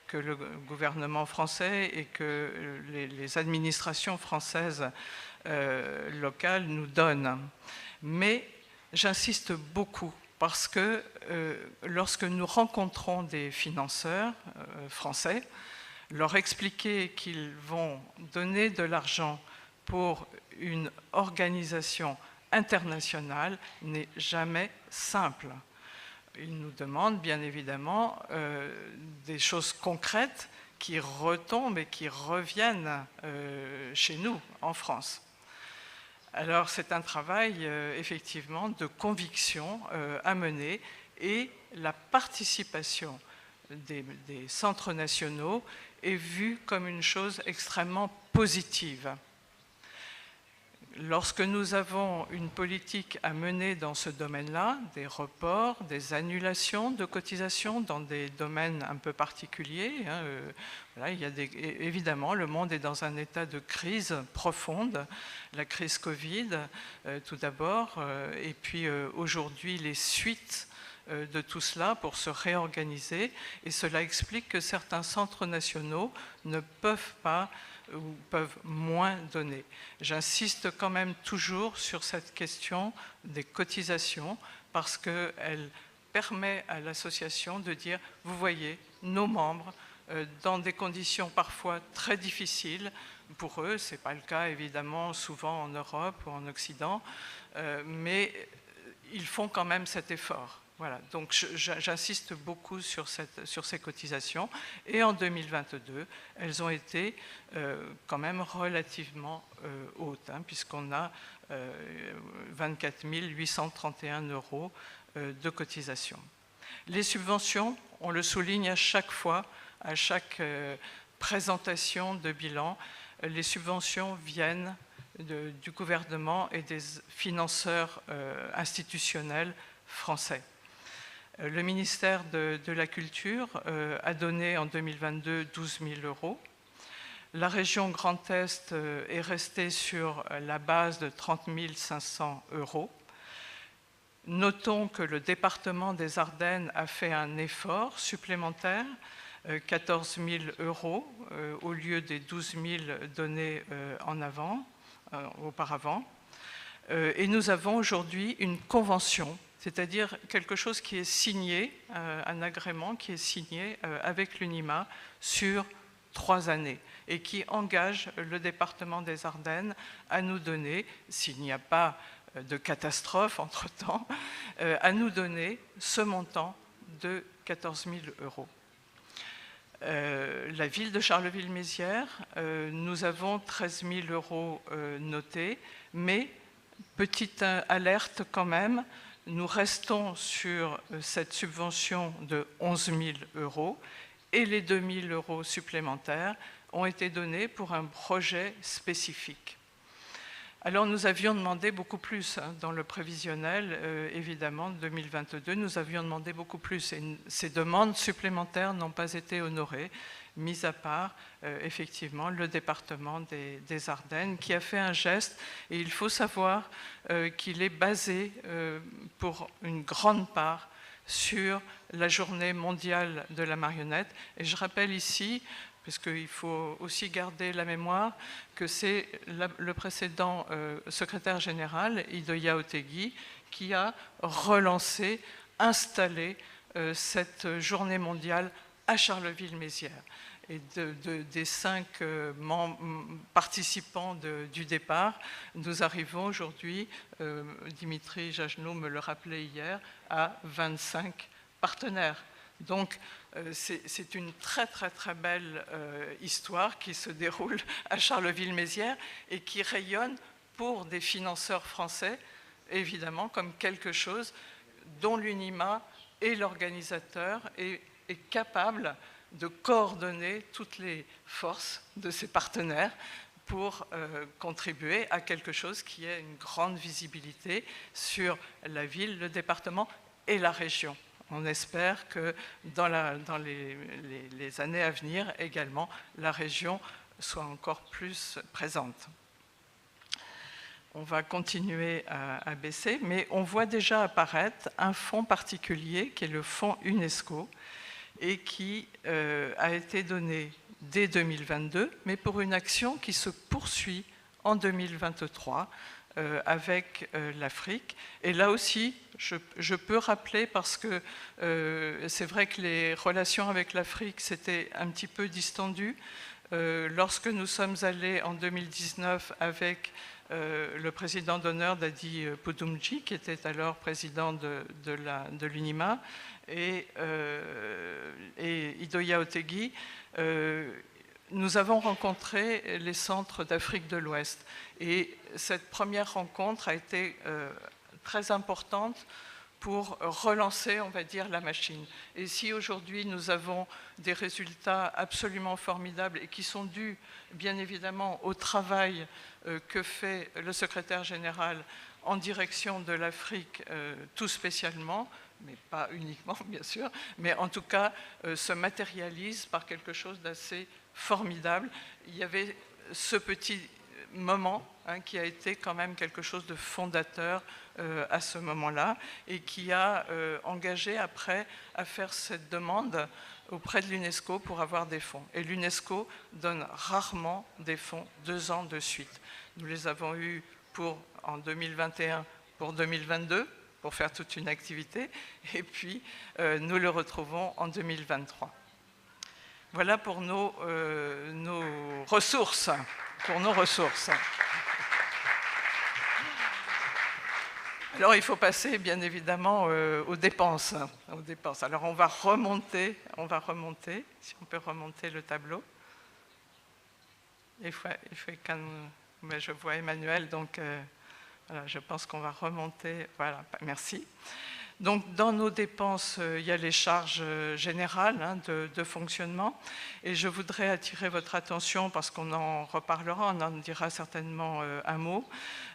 que le gouvernement français et que les administrations françaises locales nous donnent. Mais j'insiste beaucoup parce que lorsque nous rencontrons des financeurs français, leur expliquer qu'ils vont donner de l'argent pour une organisation internationale n'est jamais simple. Ils nous demandent bien évidemment des choses concrètes qui retombent et qui reviennent chez nous, en France. Alors c'est un travail effectivement de conviction à mener et la participation des centres nationaux est vue comme une chose extrêmement positive. Lorsque nous avons une politique à mener dans ce domaine-là, des reports, des annulations de cotisations dans des domaines un peu particuliers, voilà, évidemment, le monde est dans un état de crise profonde, la crise Covid tout d'abord, et puis aujourd'hui les suites de tout cela pour se réorganiser, et cela explique que certains centres nationaux ne peuvent pas ou peuvent moins donner. J'insiste quand même toujours sur cette question des cotisations parce qu'elle permet à l'association de dire, vous voyez, nos membres, dans des conditions parfois très difficiles, pour eux, ce n'est pas le cas évidemment souvent en Europe ou en Occident, mais ils font quand même cet effort. Voilà, donc j'insiste beaucoup sur ces cotisations et en 2022, elles ont été quand même relativement hautes, puisqu'on a 24 831 € de cotisations. Les subventions, on le souligne à chaque fois, à chaque présentation de bilan, les subventions viennent du gouvernement et des financeurs institutionnels français. Le ministère de la Culture a donné en 2022 12 000 €. La région Grand Est est restée sur la base de 30 500 €. Notons que le département des Ardennes a fait un effort supplémentaire, 14 000 € au lieu des 12 000 donnés auparavant. Et nous avons aujourd'hui une convention, c'est-à-dire quelque chose qui est signé, un agrément qui est signé avec l'UNIMA sur 3 années et qui engage le département des Ardennes à nous donner, s'il n'y a pas de catastrophe entre-temps, à nous donner ce montant de 14 000 €. La ville de Charleville-Mézières, nous avons 13 000 € notés, mais petite alerte quand même, nous restons sur cette subvention de 11 000 € et les 2 000 € supplémentaires ont été donnés pour un projet spécifique. Alors nous avions demandé beaucoup plus dans le prévisionnel, évidemment, 2022, nous avions demandé beaucoup plus et ces demandes supplémentaires n'ont pas été honorées, mis à part effectivement le département des Ardennes qui a fait un geste et il faut savoir qu'il est basé pour une grande part sur la journée mondiale de la marionnette. Et je rappelle ici, parce qu'il faut aussi garder la mémoire, que c'est le précédent secrétaire général, Idoia Otegui, qui a relancé, installé cette journée mondiale à Charleville-Mézières. Et des 5 participants du départ, nous arrivons aujourd'hui, Dimitri Jajnou me le rappelait hier, à 25 partenaires. Donc, c'est une très belle histoire qui se déroule à Charleville-Mézières et qui rayonne pour des financeurs français, évidemment, comme quelque chose dont l'UNIMA et l'organisateur est capable de coordonner toutes les forces de ses partenaires pour contribuer à quelque chose qui ait une grande visibilité sur la ville, le département et la région. On espère que dans les années à venir également, la région soit encore plus présente. On va continuer à baisser, mais on voit déjà apparaître un fonds particulier qui est le fonds UNESCO et qui a été donné dès 2022, mais pour une action qui se poursuit en 2023 avec l'Afrique. Et là aussi, je peux rappeler, parce que c'est vrai que les relations avec l'Afrique s'étaient un petit peu distendues. Lorsque nous sommes allés en 2019 avec le président d'honneur Dadi Pudumji, qui était alors président de l'UNIMA, et Idoia Otegui, nous avons rencontré les centres d'Afrique de l'Ouest. Et cette première rencontre a été très importante pour relancer, on va dire, la machine. Et si aujourd'hui nous avons des résultats absolument formidables et qui sont dus, bien évidemment, au travail que fait le secrétaire général en direction de l'Afrique, tout spécialement, mais pas uniquement, bien sûr, mais en tout cas se matérialise par quelque chose d'assez formidable. Il y avait ce petit moment qui a été quand même quelque chose de fondateur à ce moment-là et qui a engagé après à faire cette demande auprès de l'UNESCO pour avoir des fonds. Et l'UNESCO donne rarement des fonds 2 ans de suite. Nous les avons eus en 2021 pour 2022, pour faire toute une activité, et puis nous le retrouvons en 2023. Voilà pour nos ressources. Alors il faut passer bien évidemment aux dépenses. Alors on va remonter, si on peut remonter le tableau. Mais je vois Emmanuel, donc voilà, je pense qu'on va remonter. Voilà, merci. Donc, dans nos dépenses, il y a les charges générales de fonctionnement. Et je voudrais attirer votre attention, parce qu'on en reparlera, on en dira certainement un mot.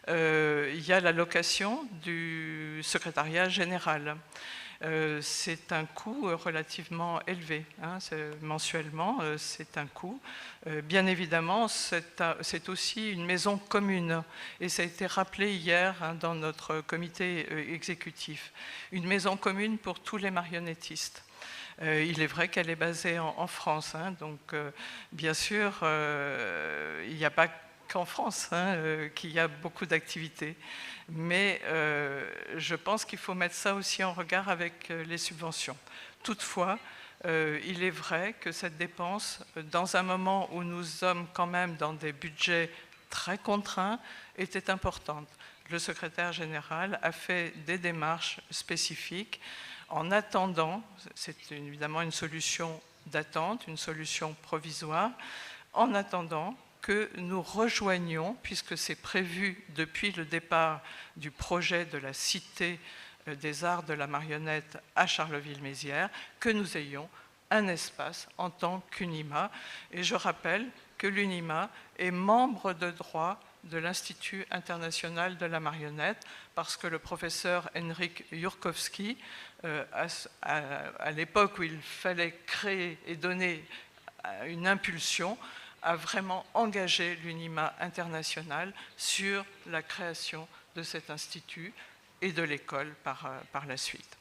Il y a l'allocation du secrétariat général. C'est un coût relativement élevé. Mensuellement, c'est un coût. Bien évidemment, c'est aussi une maison commune. Et ça a été rappelé hier dans notre comité exécutif. Une maison commune pour tous les marionnettistes. Il est vrai qu'elle est basée en France. Donc, bien sûr, il n'y a pas qu'en France qu'il y a beaucoup d'activités. Mais je pense qu'il faut mettre ça aussi en regard avec les subventions. Toutefois, il est vrai que cette dépense, dans un moment où nous sommes quand même dans des budgets très contraints, était importante. Le secrétaire général a fait des démarches spécifiques en attendant, c'est évidemment une solution d'attente, une solution provisoire, en attendant que nous rejoignions, puisque c'est prévu depuis le départ du projet de la Cité des Arts de la Marionnette à Charleville-Mézières, que nous ayons un espace en tant qu'UNIMA. Et je rappelle que l'UNIMA est membre de droit de l'Institut international de la marionnette, parce que le professeur Henryk Jurkowski, à l'époque où il fallait créer et donner une impulsion, a vraiment engagé l'UNIMA international sur la création de cet institut et de l'école par la suite.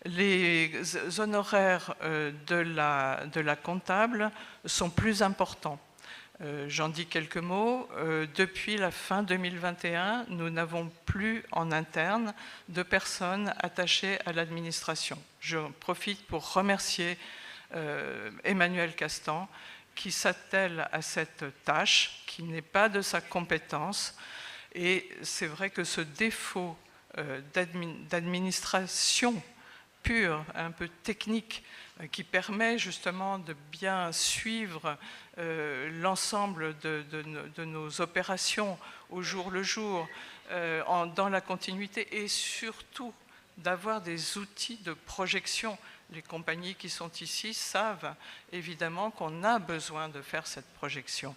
Les honoraires de la comptable sont plus importants. J'en dis quelques mots. Depuis la fin 2021, nous n'avons plus en interne de personnes attachées à l'administration. Je profite pour remercier Emmanuel Castan qui s'attelle à cette tâche qui n'est pas de sa compétence. Et c'est vrai que ce défaut d'administration pure, un peu technique, qui permet justement de bien suivre l'ensemble de nos opérations au jour le jour, dans la continuité, et surtout d'avoir des outils de projection. Les compagnies qui sont ici savent évidemment qu'on a besoin de faire cette projection.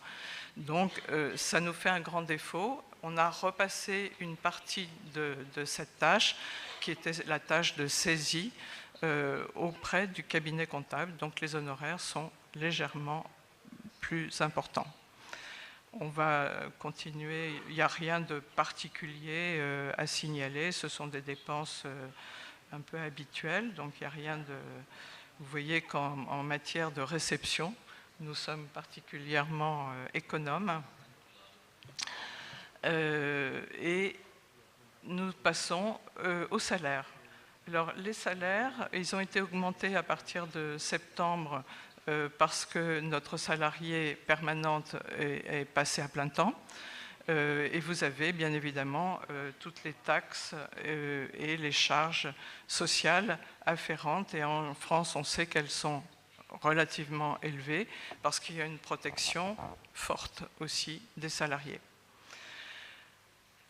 Donc ça nous fait un grand défaut. On a repassé une partie de cette tâche, qui était la tâche de saisie, auprès du cabinet comptable. Donc les honoraires sont légèrement plus importants. On va continuer, il n'y a rien de particulier à signaler, ce sont des dépenses un peu habituelles, donc il n'y a rien de... Vous voyez qu'en matière de réception, nous sommes particulièrement économes. Et nous passons aux salaires. Alors les salaires, ils ont été augmentés à partir de septembre parce que notre salariée permanente est passée à plein temps. Et vous avez bien évidemment toutes les taxes et les charges sociales afférentes. Et en France, on sait qu'elles sont relativement élevées parce qu'il y a une protection forte aussi des salariés.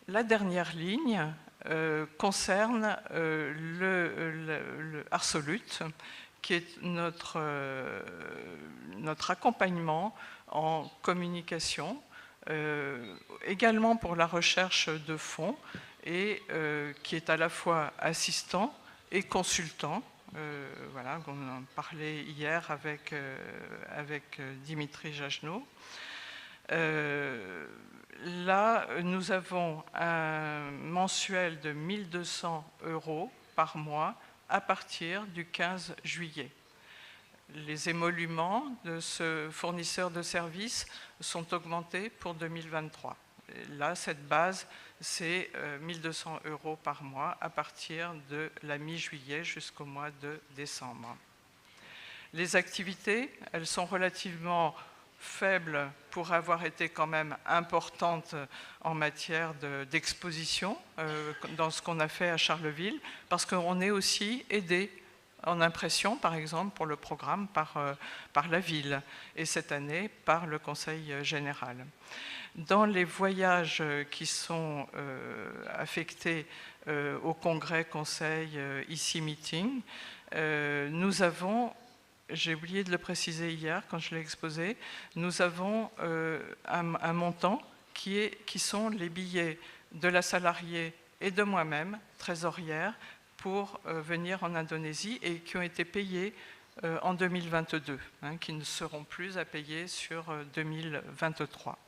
La dernière ligne concerne le Arsolute, qui est notre accompagnement en communication, également pour la recherche de fonds, et qui est à la fois assistant et consultant. Voilà, on en parlait hier avec Dimitri Jajno. Là, nous avons un mensuel de 1 200 € par mois à partir du 15 juillet. Les émoluments de ce fournisseur de services sont augmentés pour 2023. Et là, cette base, c'est 1 200 € par mois à partir de la mi-juillet jusqu'au mois de décembre. Les activités, elles sont relativement faibles pour avoir été quand même importantes en matière d'exposition dans ce qu'on a fait à Charleville, parce qu'on est aussi aidé en impression, par exemple, pour le programme par la ville, et cette année par le Conseil général. Dans les voyages qui sont affectés au congrès, conseil, ici meeting, nous avons, j'ai oublié de le préciser hier quand je l'ai exposé, nous avons un montant qui sont les billets de la salariée et de moi-même, trésorière, pour venir en Indonésie et qui ont été payés en 2022, qui ne seront plus à payer sur 2023.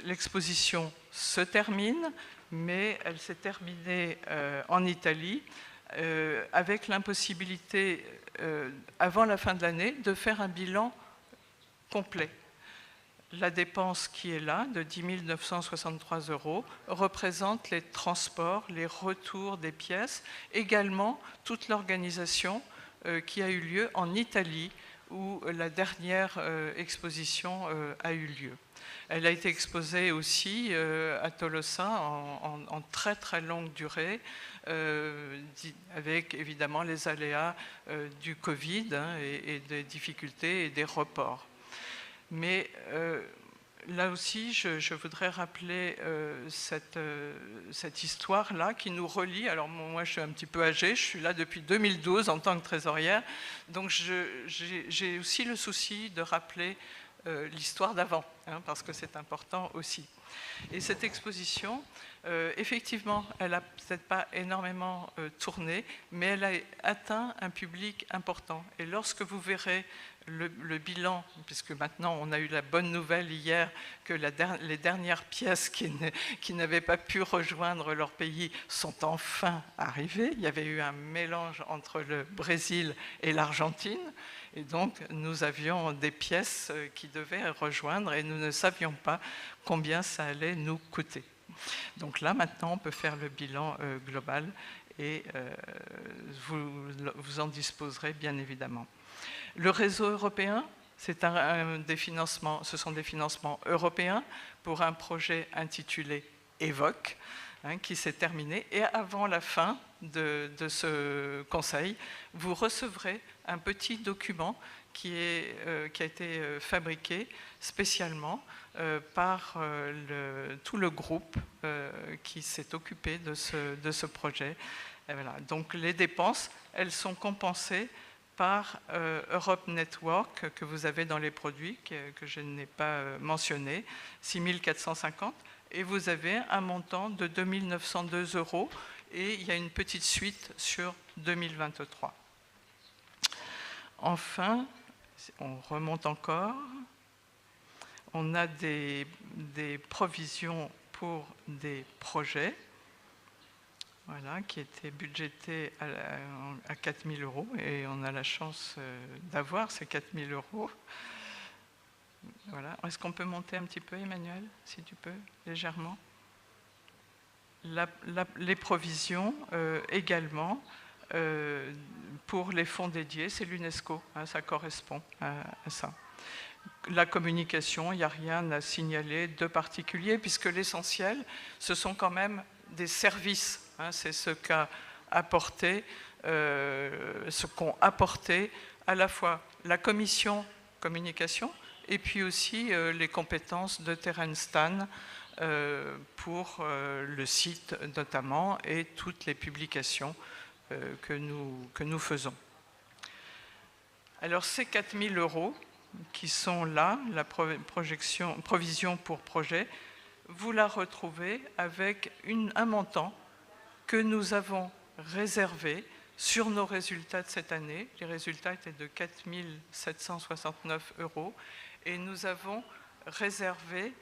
L'exposition se termine, mais elle s'est terminée en Italie avec l'impossibilité, avant la fin de l'année, de faire un bilan complet. la dépense qui est là, de 10 963 € représente les transports, les retours des pièces, également toute l'organisation qui a eu lieu en Italie, où la dernière exposition a eu lieu. Elle a été exposée aussi à Tolosa en très très longue durée, avec évidemment les aléas du Covid et des difficultés et des reports. Mais là aussi, je voudrais rappeler cette histoire-là qui nous relie. Alors moi, je suis un petit peu âgée, je suis là depuis 2012 en tant que trésorière, donc j'ai aussi le souci de rappeler l'histoire d'avant, parce que c'est important aussi. Et cette exposition, effectivement, elle n'a peut-être pas énormément tourné, mais elle a atteint un public important. Et lorsque vous verrez le bilan, puisque maintenant on a eu la bonne nouvelle hier que les dernières pièces qui n'avaient pas pu rejoindre leur pays sont enfin arrivées. Il y avait eu un mélange entre le Brésil et l'Argentine, et donc nous avions des pièces qui devaient rejoindre et nous ne savions pas combien ça allait nous coûter. Donc là maintenant on peut faire le bilan global et vous en disposerez bien évidemment. Le réseau européen, ce sont des financements européens pour un projet intitulé EVOC, qui s'est terminé. Et avant la fin de ce conseil, vous recevrez un petit document qui a été fabriqué spécialement par tout le groupe qui s'est occupé de ce projet. Et voilà. Donc les dépenses, elles sont compensées par Europe Network que vous avez dans les produits, que je n'ai pas mentionné, 6 450, et vous avez un montant de 2 902 € et il y a une petite suite sur 2023. Enfin, on remonte encore, on a des provisions pour des projets. Voilà, qui était budgété à 4 000 € et on a la chance d'avoir ces 4 000 €. Voilà. Est-ce qu'on peut monter un petit peu, Emmanuel, si tu peux, légèrement? Les provisions également pour les fonds dédiés, c'est l'UNESCO, ça correspond à ça. La communication, il n'y a rien à signaler de particulier puisque l'essentiel, ce sont quand même des services. C'est ce qu'ont apporté à la fois la commission communication et puis aussi les compétences de Terrain Stan pour le site notamment et toutes les publications que nous faisons. Alors ces 4 000 € qui sont là, la provision pour projet, vous la retrouvez avec un montant que nous avons réservé sur nos résultats de cette année. Les résultats étaient de 4 769 € et nous avons réservé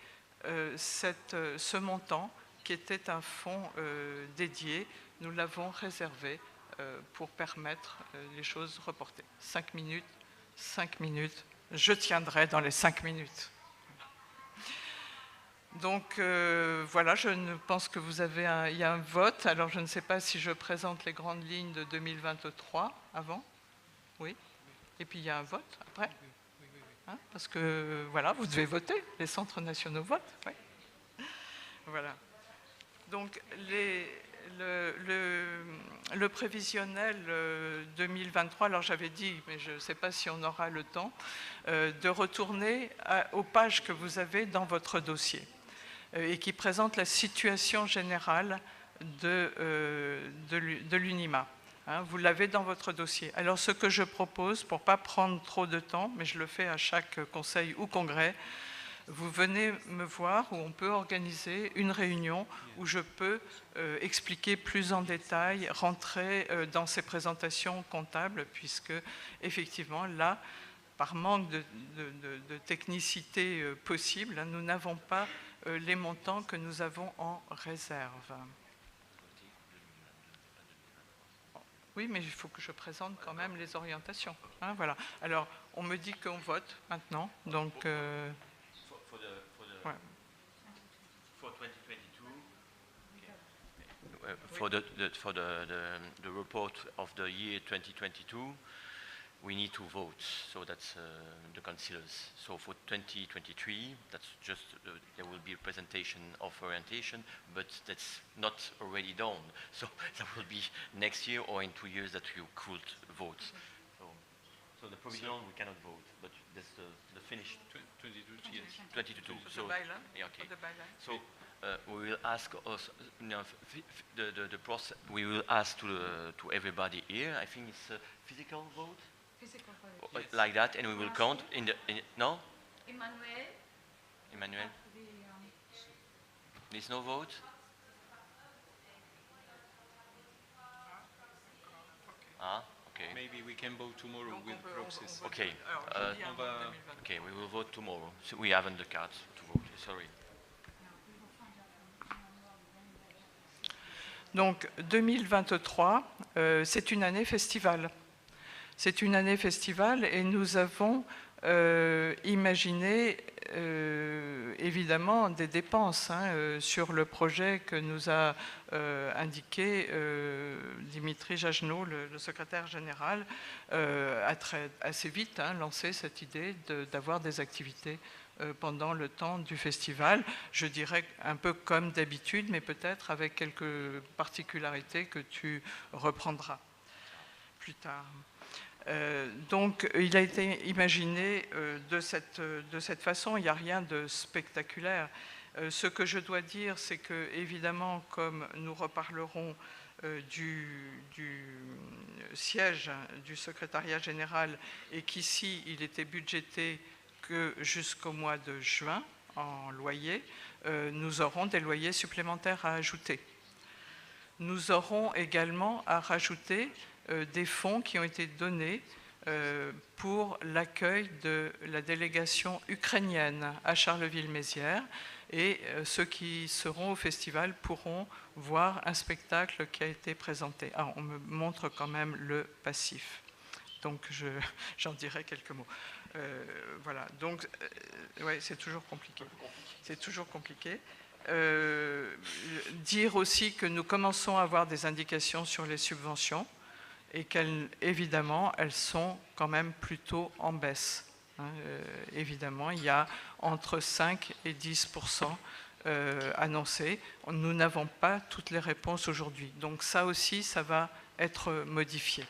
ce montant qui était un fonds dédié. Nous l'avons réservé pour permettre les choses reportées. 5 minutes, je tiendrai dans les 5 minutes. Donc voilà, je pense que il y a un vote. Alors je ne sais pas si je présente les grandes lignes de 2023 avant. Oui. Et puis il y a un vote après. Parce que voilà, vous devez voter. Les centres nationaux votent. Oui. Voilà. Donc le prévisionnel 2023, alors j'avais dit, mais je ne sais pas si on aura le temps, de retourner aux pages que vous avez dans votre dossier et qui présente la situation générale de l'UNIMA. Vous l'avez dans votre dossier. Alors ce que je propose, pour ne pas prendre trop de temps, mais je le fais à chaque conseil ou congrès, vous venez me voir où on peut organiser une réunion où je peux expliquer plus en détail, rentrer dans ces présentations comptables, puisque effectivement là, par manque de technicité possible, nous n'avons pas les montants que nous avons en réserve. Oui, mais il faut que je présente quand même les orientations. Voilà. Alors, on me dit qu'on vote maintenant, donc... For 2022, for the report of the year 2022, we need to vote. So that's the councillors. So for 2023, that's just there will be a presentation of orientation, but that's not already done. So that will be next year or in 2 years that you could vote. So the provisional we cannot vote, but that's the finished 22 years. 22. So the bylaw? Yeah, okay. The bylaw. So we will ask us, the process. We will ask to everybody here. I think it's a physical vote, Physical vote. Yes. like that, and we will count in the no. Emmanuel, there's no vote. Ah, okay. Maybe we can vote tomorrow Donc, with on peut- proxies. on vote- Okay. Alors, jeudi, on avant va- 2023. Okay, we will vote tomorrow. So we haven't the cards to vote. Sorry. Donc 2023, c'est une année festival. C'est une année festival et nous avons imaginé évidemment des dépenses sur le projet que nous a indiqué Dimitri Jajno, le secrétaire général, a assez vite lancé cette idée d'avoir des activités pendant le temps du festival. Je dirais un peu comme d'habitude, mais peut-être avec quelques particularités que tu reprendras plus tard. Donc, il a été imaginé de cette façon, il n'y a rien de spectaculaire. Ce que je dois dire, c'est que, évidemment, comme nous reparlerons du siège du secrétariat général et qu'ici, il était budgété que jusqu'au mois de juin en loyer, nous aurons des loyers supplémentaires à ajouter. Nous aurons également à rajouter des fonds qui ont été donnés pour l'accueil de la délégation ukrainienne à Charleville-Mézières et ceux qui seront au festival pourront voir un spectacle qui a été présenté. Ah, on me montre quand même le passif, donc j'en dirai quelques mots. Voilà, donc ouais, c'est toujours compliqué. C'est toujours compliqué. Dire aussi que nous commençons à avoir des indications sur les subventions et qu'évidemment, elles sont quand même plutôt en baisse. Évidemment, il y a entre 5 et 10% annoncés. Nous n'avons pas toutes les réponses aujourd'hui. Donc ça aussi, ça va être modifié.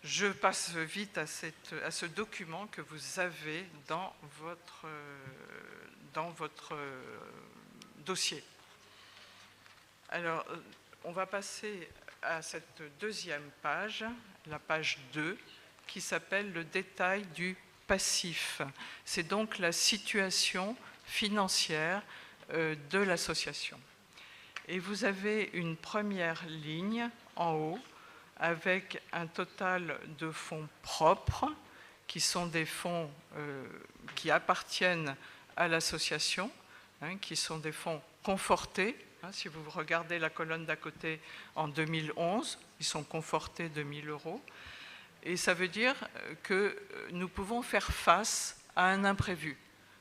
Je passe vite à ce document que vous avez dans votre dossier. Alors, on va passer à cette deuxième page, la page 2, qui s'appelle le détail du passif. C'est donc la situation financière de l'association. Et vous avez une première ligne en haut avec un total de fonds propres, qui sont des fonds qui appartiennent à l'association, qui sont des fonds confortés. Si vous regardez la colonne d'à côté, en 2011, ils sont confortés de 1 000 €. Et ça veut dire que nous pouvons faire face à un imprévu.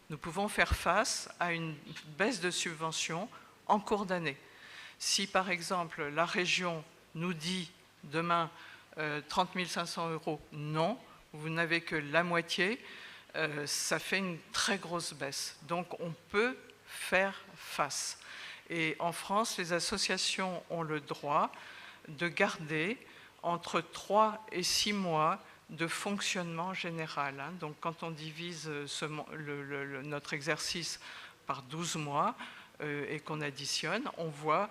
Nous pouvons faire face à une baisse de subvention en cours d'année. Si, par exemple, la région nous dit demain 30 500 €, non, vous n'avez que la moitié, ça fait une très grosse baisse. Donc, on peut faire face. Et en France, les associations ont le droit de garder entre 3 et 6 mois de fonctionnement général. Donc quand on divise notre exercice par 12 mois et qu'on additionne, on voit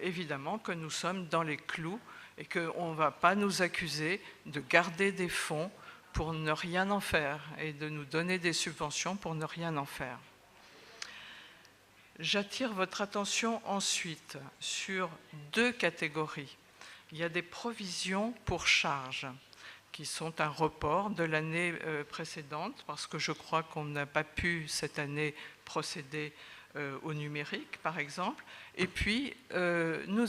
évidemment que nous sommes dans les clous et qu'on ne va pas nous accuser de garder des fonds pour ne rien en faire et de nous donner des subventions pour ne rien en faire. J'attire votre attention ensuite sur 2 catégories. Il y a des provisions pour charges qui sont un report de l'année précédente parce que je crois qu'on n'a pas pu cette année procéder au numérique, par exemple. Et puis, nous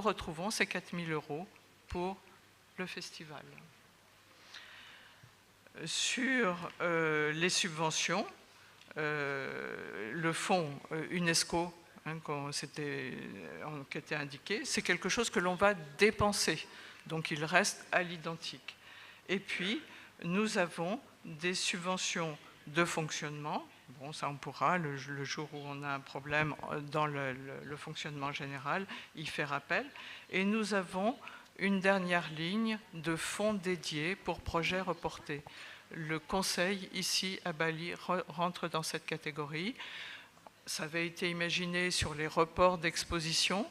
retrouvons ces 4 000 € pour le festival. Sur les subventions, le fonds UNESCO hein, qui était indiqué, c'est quelque chose que l'on va dépenser. Donc il reste à l'identique. Et puis, nous avons des subventions de fonctionnement. Bon, ça on pourra, le jour où on a un problème dans le fonctionnement général, y faire appel. Et nous avons une dernière ligne de fonds dédiés pour projets reportés. Le conseil, ici, à Bali, rentre dans cette catégorie. Ça avait été imaginé sur les reports d'exposition,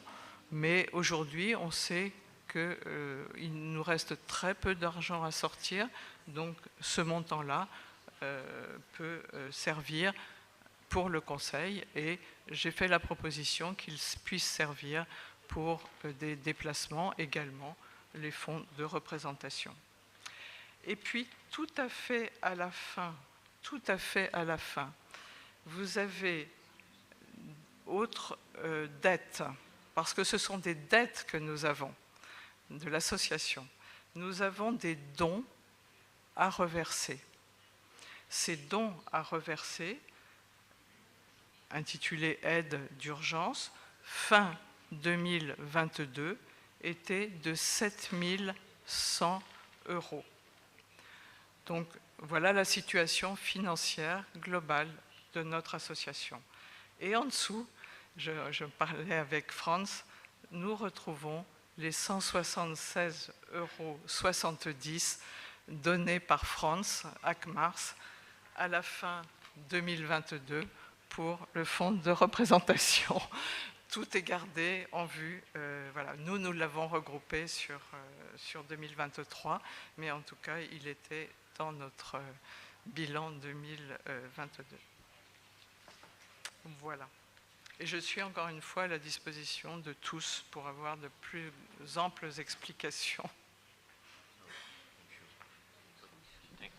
mais aujourd'hui, on sait qu'il nous reste très peu d'argent à sortir, donc ce montant-là peut servir pour le conseil, et j'ai fait la proposition qu'il puisse servir pour des déplacements également, les fonds de représentation. Et puis, tout à fait à la fin, vous avez autres dettes, parce que ce sont des dettes que nous avons de l'association. Nous avons des dons à reverser. Ces dons à reverser, intitulés aide d'urgence, fin 2022, étaient de 7 100 €. Donc voilà la situation financière globale de notre association. Et en dessous, je parlais avec Franz, nous retrouvons les 176,70 € donnés par Franz à Mars à la fin 2022 pour le fonds de représentation. Tout est gardé en vue. Voilà. Nous l'avons regroupé sur 2023, mais en tout cas, il était dans notre bilan 2022. Voilà. Et je suis encore une fois à la disposition de tous pour avoir de plus amples explications.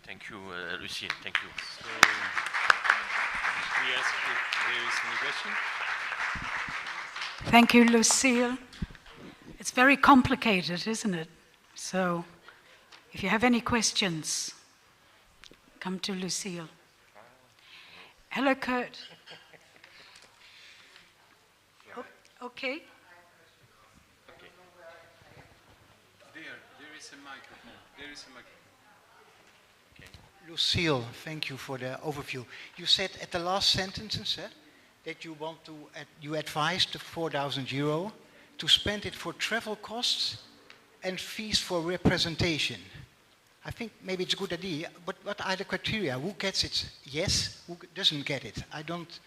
Thank you, Lucille. Thank you. So, we ask if there is any question. Thank you, Lucille. It's very complicated, isn't it? So, if you have any questions, come to Lucille. Hello, Kurt. Okay. There is a microphone. There is a microphone. Lucille, thank you for the overview. You said at the last sentences that you want to, you advised the 4,000 € to spend it for travel costs and fees for representation. I think maybe it's a good idea, but what are the criteria? Who gets it? Yes, who doesn't get it? I don't,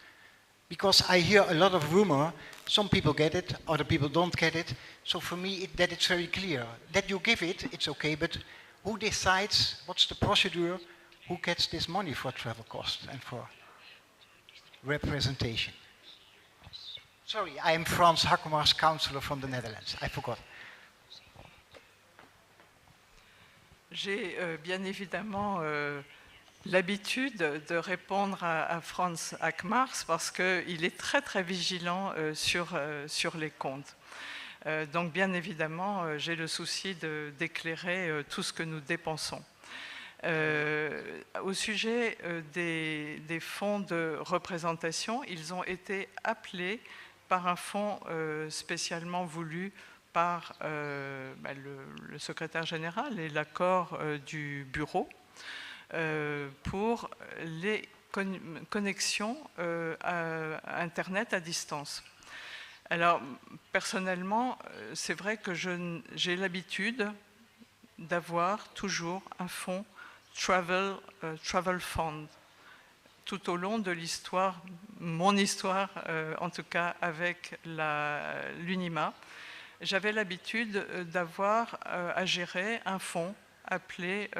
because I hear a lot of rumor, some people get it, other people don't get it. So for me, that it's very clear. That you give it, it's okay, but who decides, what's the procedure, who gets this money for travel costs and for representation? Sorry, I am Frans Hakemars, Councillor from the Netherlands. I forgot. J'ai bien évidemment l'habitude de répondre à Franz Hakemars parce qu'il est très très vigilant sur les comptes. Donc bien évidemment, j'ai le souci d'éclairer tout ce que nous dépensons. Au sujet des fonds de représentation, ils ont été appelés par un fonds spécialement voulu par le secrétaire général et l'accord du bureau pour les connexions à Internet à distance. Alors, personnellement, c'est vrai que j'ai l'habitude d'avoir toujours un fonds Travel Fund tout au long de l'histoire, mon histoire en tout cas avec l'UNIMA. J'avais l'habitude d'avoir à gérer un fonds appelé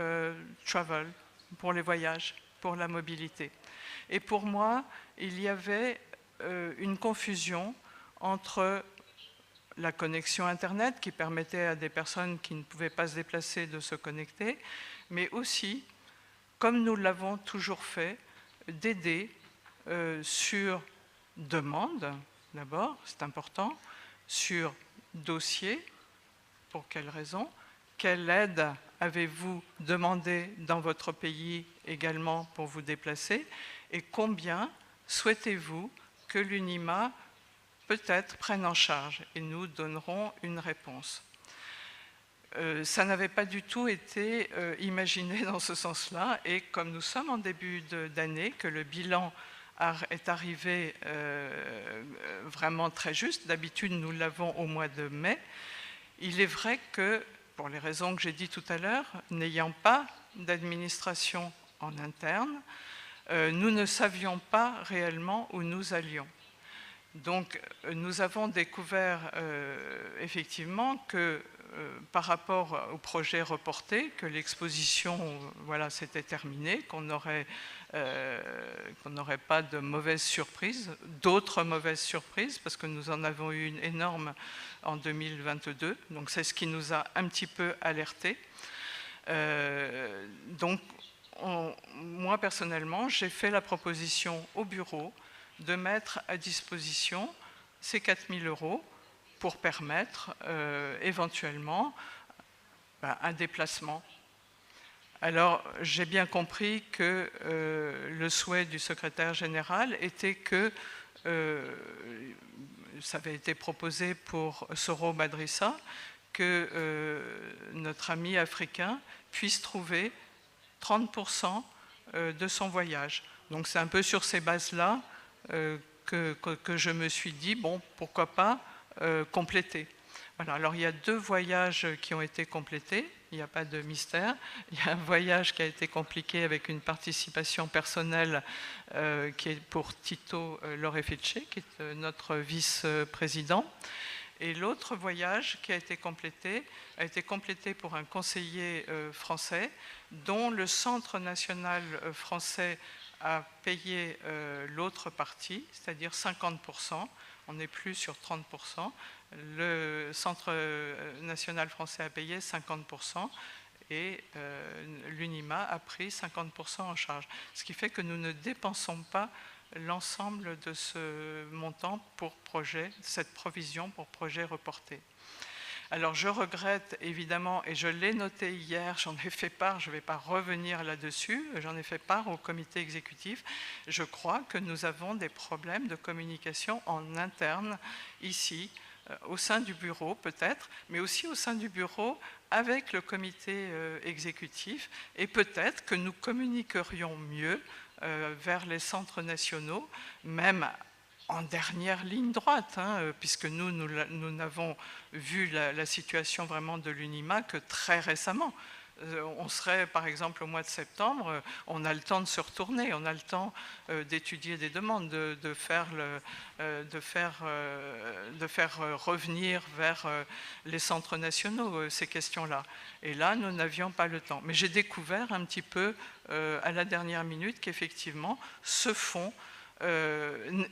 Travel, pour les voyages, pour la mobilité. Et pour moi, il y avait une confusion entre la connexion Internet qui permettait à des personnes qui ne pouvaient pas se déplacer de se connecter, mais aussi, comme nous l'avons toujours fait, d'aider sur demande, d'abord, c'est important, sur dossier, pour quelle raison, quelle aide avez-vous demandé dans votre pays également pour vous déplacer et combien souhaitez-vous que l'UNIMA peut-être prenne en charge, et nous donnerons une réponse. Ça n'avait pas du tout été imaginé dans ce sens-là, et comme nous sommes en début d'année, que le bilan est arrivé vraiment très juste, d'habitude nous l'avons au mois de mai, il est vrai que, pour les raisons que j'ai dit tout à l'heure, n'ayant pas d'administration en interne, nous ne savions pas réellement où nous allions. Donc nous avons découvert effectivement que par rapport au projet reporté, que l'exposition voilà, s'était terminée, qu'on n'aurait pas de mauvaises surprises, d'autres mauvaises surprises, parce que nous en avons eu une énorme en 2022. Donc c'est ce qui nous a un petit peu alertés. Donc moi personnellement, j'ai fait la proposition au bureau de mettre à disposition ces 4 000 € pour permettre éventuellement un déplacement. Alors, j'ai bien compris que le souhait du secrétaire général était que, ça avait été proposé pour Soro Badrissa, que notre ami africain puisse trouver 30% de son voyage. Donc c'est un peu sur ces bases-là que je me suis dit, bon, pourquoi pas compléter. Voilà, alors il y a 2 voyages qui ont été complétés, il n'y a pas de mystère. Il y a un voyage qui a été compliqué avec une participation personnelle qui est pour Tito Lorefice, qui est notre vice-président. Et l'autre voyage qui a été complété pour un conseiller français dont le Centre national français a payé l'autre partie, c'est-à-dire 50%, on n'est plus sur 30%, le Centre national français a payé 50% et l'UNIMA a pris 50% en charge. Ce qui fait que nous ne dépensons pas l'ensemble de ce montant pour projet, cette provision pour projet reporté. Alors je regrette évidemment, et je l'ai noté hier, j'en ai fait part, je ne vais pas revenir là-dessus, j'en ai fait part au comité exécutif, je crois que nous avons des problèmes de communication en interne ici, au sein du bureau peut-être, mais aussi au sein du bureau avec le comité exécutif, et peut-être que nous communiquerions mieux vers les centres nationaux, même en dernière ligne droite, hein, puisque nous n'avons vu la situation vraiment de l'UNIMA que très récemment. On serait, par exemple, au mois de septembre, on a le temps de se retourner, on a le temps d'étudier des demandes, de faire revenir vers les centres nationaux ces questions-là. Et là, nous n'avions pas le temps. Mais j'ai découvert un petit peu à la dernière minute qu'effectivement, ce fonds de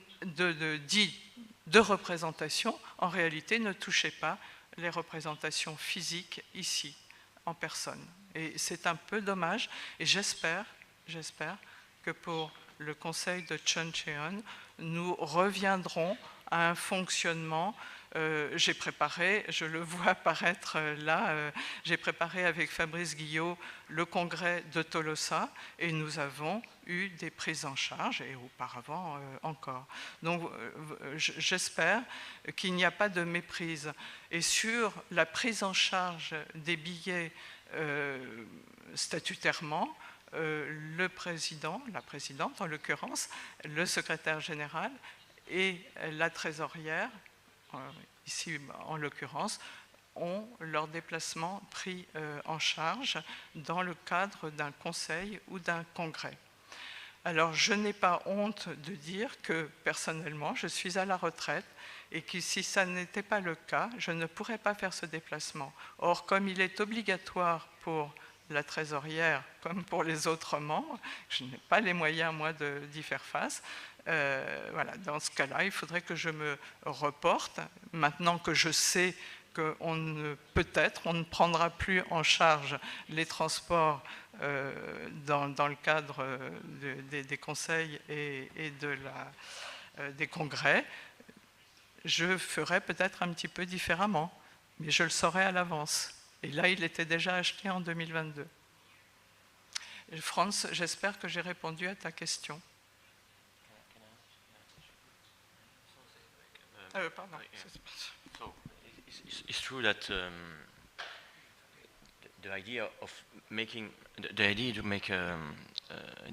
représentation, en réalité, ne touchait pas les représentations physiques ici, en personne. Et c'est un peu dommage, et j'espère que pour le conseil de Chuncheon, nous reviendrons à un fonctionnement. J'ai préparé, je le vois apparaître là, j'ai préparé avec Fabrice Guillot le congrès de Tolosa et nous avons eu des prises en charge et auparavant encore. Donc j'espère qu'il n'y a pas de méprise. Et sur la prise en charge des billets statutairement, le président, la présidente en l'occurrence, le secrétaire général et la trésorière, ici en l'occurrence, ont leur déplacement pris en charge dans le cadre d'un conseil ou d'un congrès. Alors je n'ai pas honte de dire que personnellement je suis à la retraite et que si ça n'était pas le cas, je ne pourrais pas faire ce déplacement. Or, comme il est obligatoire pour la trésorière comme pour les autres membres, je n'ai pas les moyens moi d'y faire face. Voilà, dans ce cas-là, il faudrait que je me reporte, maintenant que je sais peut-être on ne prendra plus en charge les transports dans le cadre des conseils et des congrès. Je ferai peut-être un petit peu différemment, mais je le saurai à l'avance. Et là, il était déjà acheté en 2022. Et Franz, j'espère que j'ai répondu à ta question. Pardon. So it's true that the idea of making the idea to make a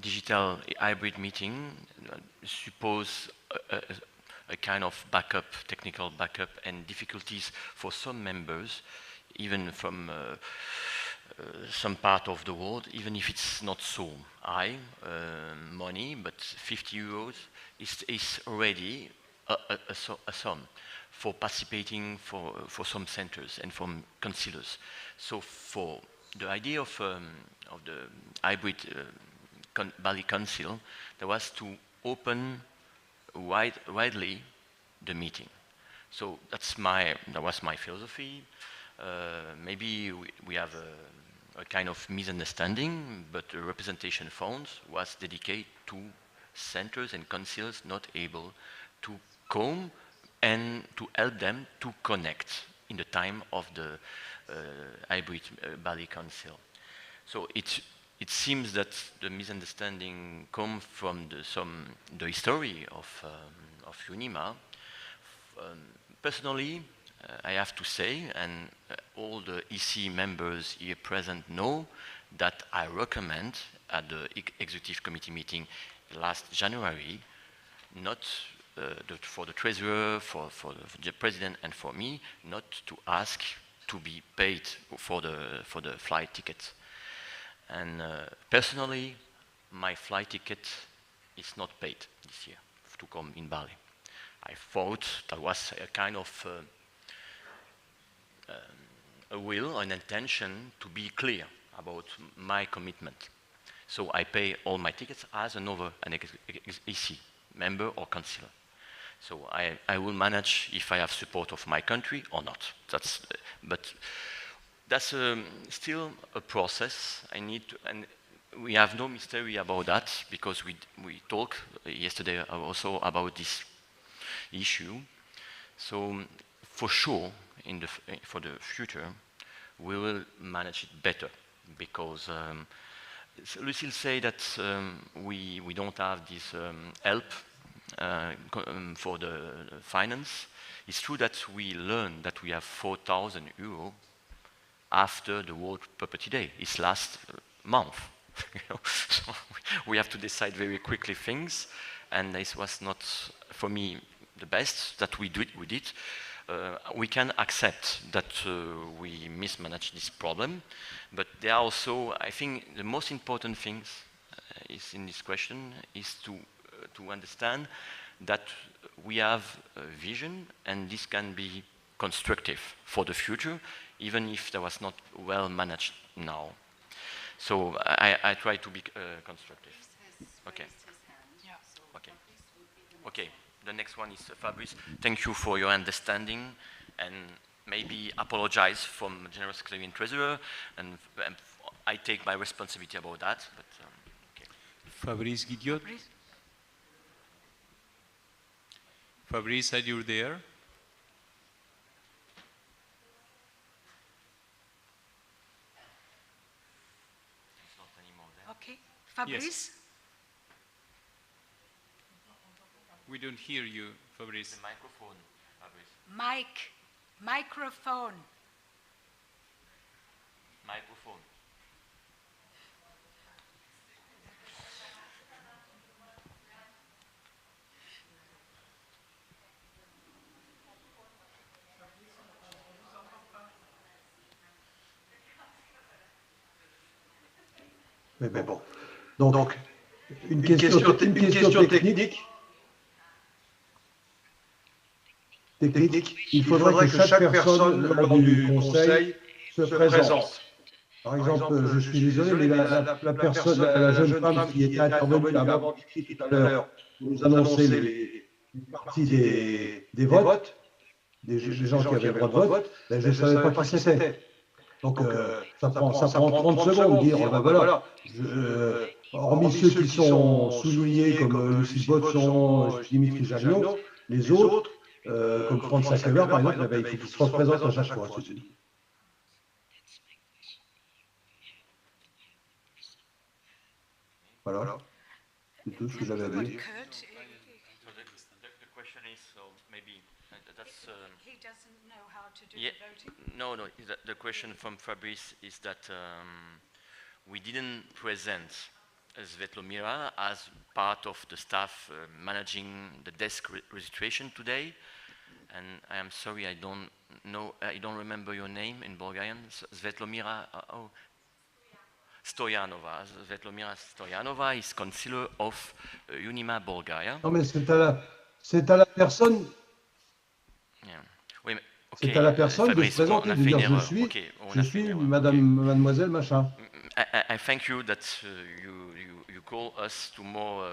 digital hybrid meeting suppose a kind of backup, technical backup, and difficulties for some members, even from some part of the world, even if it's not so high money, but 50 euros is already a sum for participating for some centers and from councillors. So for the idea of the hybrid Bali Council, there was to open widely the meeting. So that was my philosophy. Maybe we have a kind of misunderstanding, but the representation fund was dedicated to centers and councils not able to come and to help them to connect in the time of the hybrid Bali Council. So it seems that the misunderstanding comes from the history of UNIMA. Personally, I have to say, and all the EC members here present know, that I recommend at the executive committee meeting last January, not for the treasurer, for the president, and for me, not to ask to be paid for the flight ticket. And personally, my flight ticket is not paid this year to come in Bali. I thought that was a kind of a will, an intention to be clear about my commitment. So I pay all my tickets as an EC member or councillor. So I will manage if I have support of my country or not. But that's still a process. And we have no mystery about that, because we talked yesterday also about this issue. So for sure, for the future, we will manage it better, because Lucille said that we don't have this help for the finance. It's true that we learned that we have 4,000 euros after the World Pupperty Day. It's last month. So we have to decide very quickly things, and this was not, for me, the best that we did. We can accept that we mismanaged this problem, but there are also, I think, the most important things is in this question is to understand that we have a vision, and this can be constructive for the future, even if that was not well managed now. So I try to be constructive. Okay. Okay. Okay. The next one is Fabrice. Thank you for your understanding, and maybe apologize from General Secretary and Treasurer, and I take my responsibility about that. But okay. Fabrice Guidiot. Fabrice, are you there? Okay, Fabrice. Yes. We don't hear you, Fabrice. The microphone, Fabrice. Microphone. Microphone. Mais bon. Donc, une question technique. Il faudrait que chaque personne lors du conseil se présente. Par exemple, je suis désolé, mais la jeune femme qui était intervenue avant tout à l'heure pour nous annoncer une partie des votes, des gens qui avaient le droit de vote, ben, je ne savais pas qui c'était. Donc, ça prend 30 secondes de dire, ben voilà, hormis ceux qui sont soulignés comme Lucie Botson, Dimitri Jagnot, les autres, comme Franz Sackeler, par exemple, il faut qu'ils se représentent à chaque fois. Voilà, c'est tout ce que j'avais à dire. So the question is, so maybe that's... He doesn't know how to do yeah, the voting? no, the question from Fabrice is that we didn't present Svetlomira as part of the staff managing the desk registration today. And I am sorry, I don't remember your name in Bulgarian. Svetlomira Stoyanova. Svetlomira Stoyanova is Councillor of UNIMA Bulgaria. Non, mais c'est à la personne. Yeah. Oui, mais, okay, c'est à la personne Fabrice, de se présenter, de dire je suis mademoiselle machin. I thank you that you call us to more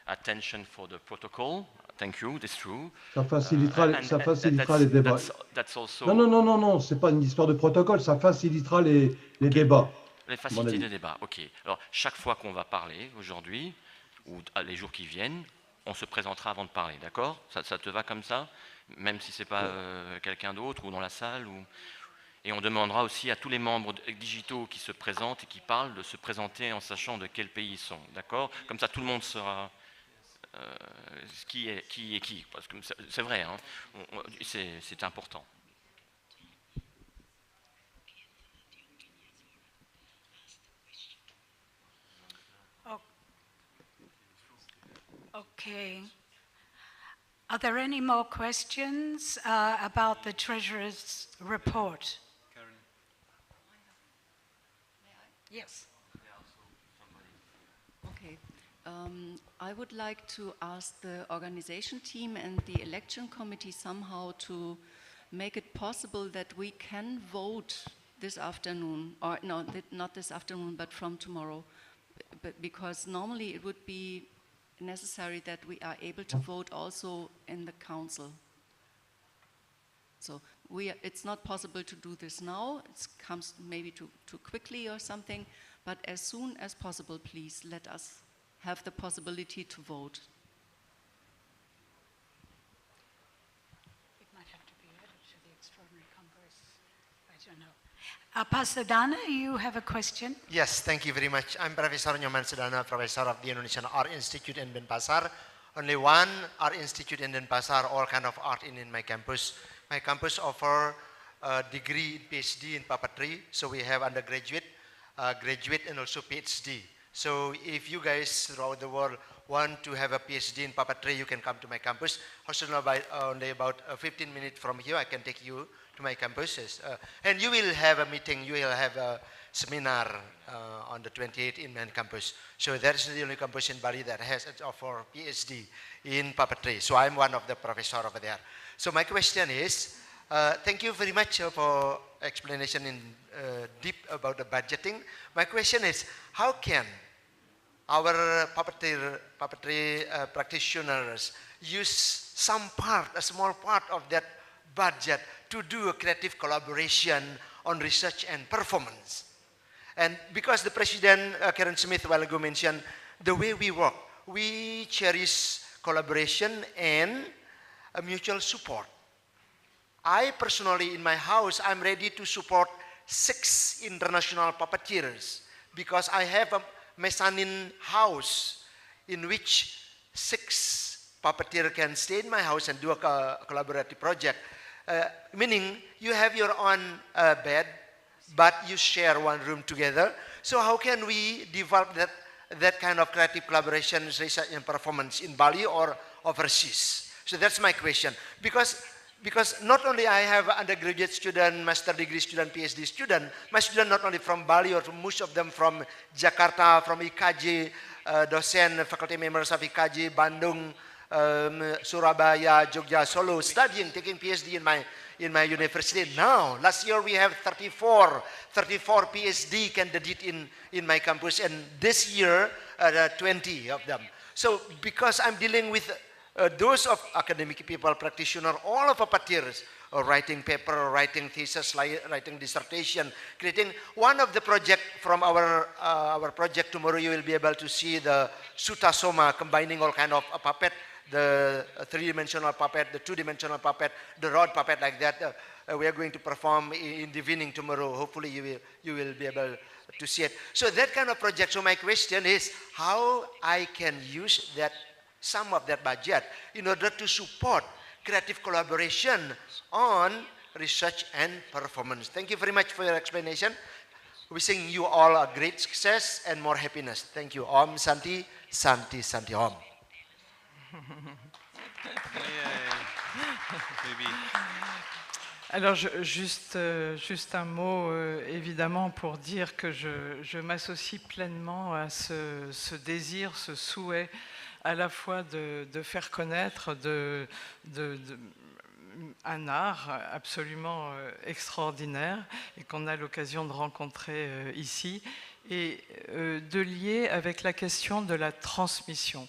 attention for the protocol. Thank you, that's true. Ça facilitera les débats. That's also Non, c'est pas une histoire de protocole, ça facilitera les débats. Les facilités de débat, ok. Alors, chaque fois qu'on va parler aujourd'hui, ou les jours qui viennent, on se présentera avant de parler, d'accord? Ça te va comme ça? Même si ce n'est pas quelqu'un d'autre ou dans la salle Et on demandera aussi à tous les membres digitaux qui se présentent et qui parlent de se présenter en sachant de quel pays ils sont, d'accord? Comme ça, tout le monde saura qui est qui, parce que c'est vrai, hein, c'est important. Okay. Are there any more questions about the Treasurer's report? Yes. Okay. I would like to ask the organization team and the election committee somehow to make it possible that we can vote this afternoon, or no, not this afternoon, but from tomorrow, because normally it would be necessary that we are able to vote also in the council. So it's not possible to do this now. It comes maybe too quickly or something, but as soon as possible, please let us have the possibility to vote. It might have to be added to the extraordinary congress. I don't know. Pastor Dana, you have a question? Yes, thank you very much. I'm Professor Nyoman Sedana, Professor of the Indonesian Art Institute in Denpasar. Only one art institute in Denpasar, all kind of art in my campus. My campus offer a degree, PhD in puppetry. So we have undergraduate, graduate, and also PhD. So if you guys throughout the world want to have a PhD in puppetry, you can come to my campus. Also, only about 15 minutes from here, I can take you to my campuses. And you will have a meeting, you will have a seminar on the 28th in my campus. So that is the only campus in Bali that has offer PhD in puppetry. So I'm one of the professors over there. So my question is, thank you very much for explanation in deep about the budgeting. My question is, how can our puppetry practitioners use some part, a small part of that budget to do a creative collaboration on research and performance? And because the President, Karen Smith, a while ago mentioned, the way we work, we cherish collaboration and a mutual support. I personally, in my house, I'm ready to support 6 international puppeteers because I have a mezzanine house in which 6 puppeteers can stay in my house and do a collaborative project. Meaning you have your own bed, but you share one room together. So how can we develop that kind of creative collaboration, research and performance in Bali or overseas? So that's my question. Because not only I have undergraduate student, master degree student, PhD student, my student not only from Bali or from most of them from Jakarta, from IKJ, dosen, faculty members of IKJ, Bandung, Surabaya, Jogja, Solo, studying, taking PhD in my university. Now, last year we have 34 PhD candidates in my campus, and this year 20 of them. So because I'm dealing with those of academic people, practitioners, all of puppeteers, writing paper, writing thesis, writing dissertation, creating one of the project from our project tomorrow. You will be able to see the Sutasoma, combining all kind of puppet, the 3-dimensional puppet, the 2-dimensional puppet, the rod puppet, like that. We are going to perform in the evening tomorrow. Hopefully you will be able to see it. So that kind of project, so my question is how I can use that, some of that budget in order to support creative collaboration on research and performance. Thank you very much for your explanation. Wishing you all a great success and more happiness. Thank you. Om Santi, Santi, Santi Om. Alors, juste un mot, évidemment, pour dire que je m'associe pleinement à ce désir, ce souhait, à la fois de faire connaître un art absolument extraordinaire et qu'on a l'occasion de rencontrer ici, et de lier avec la question de la transmission.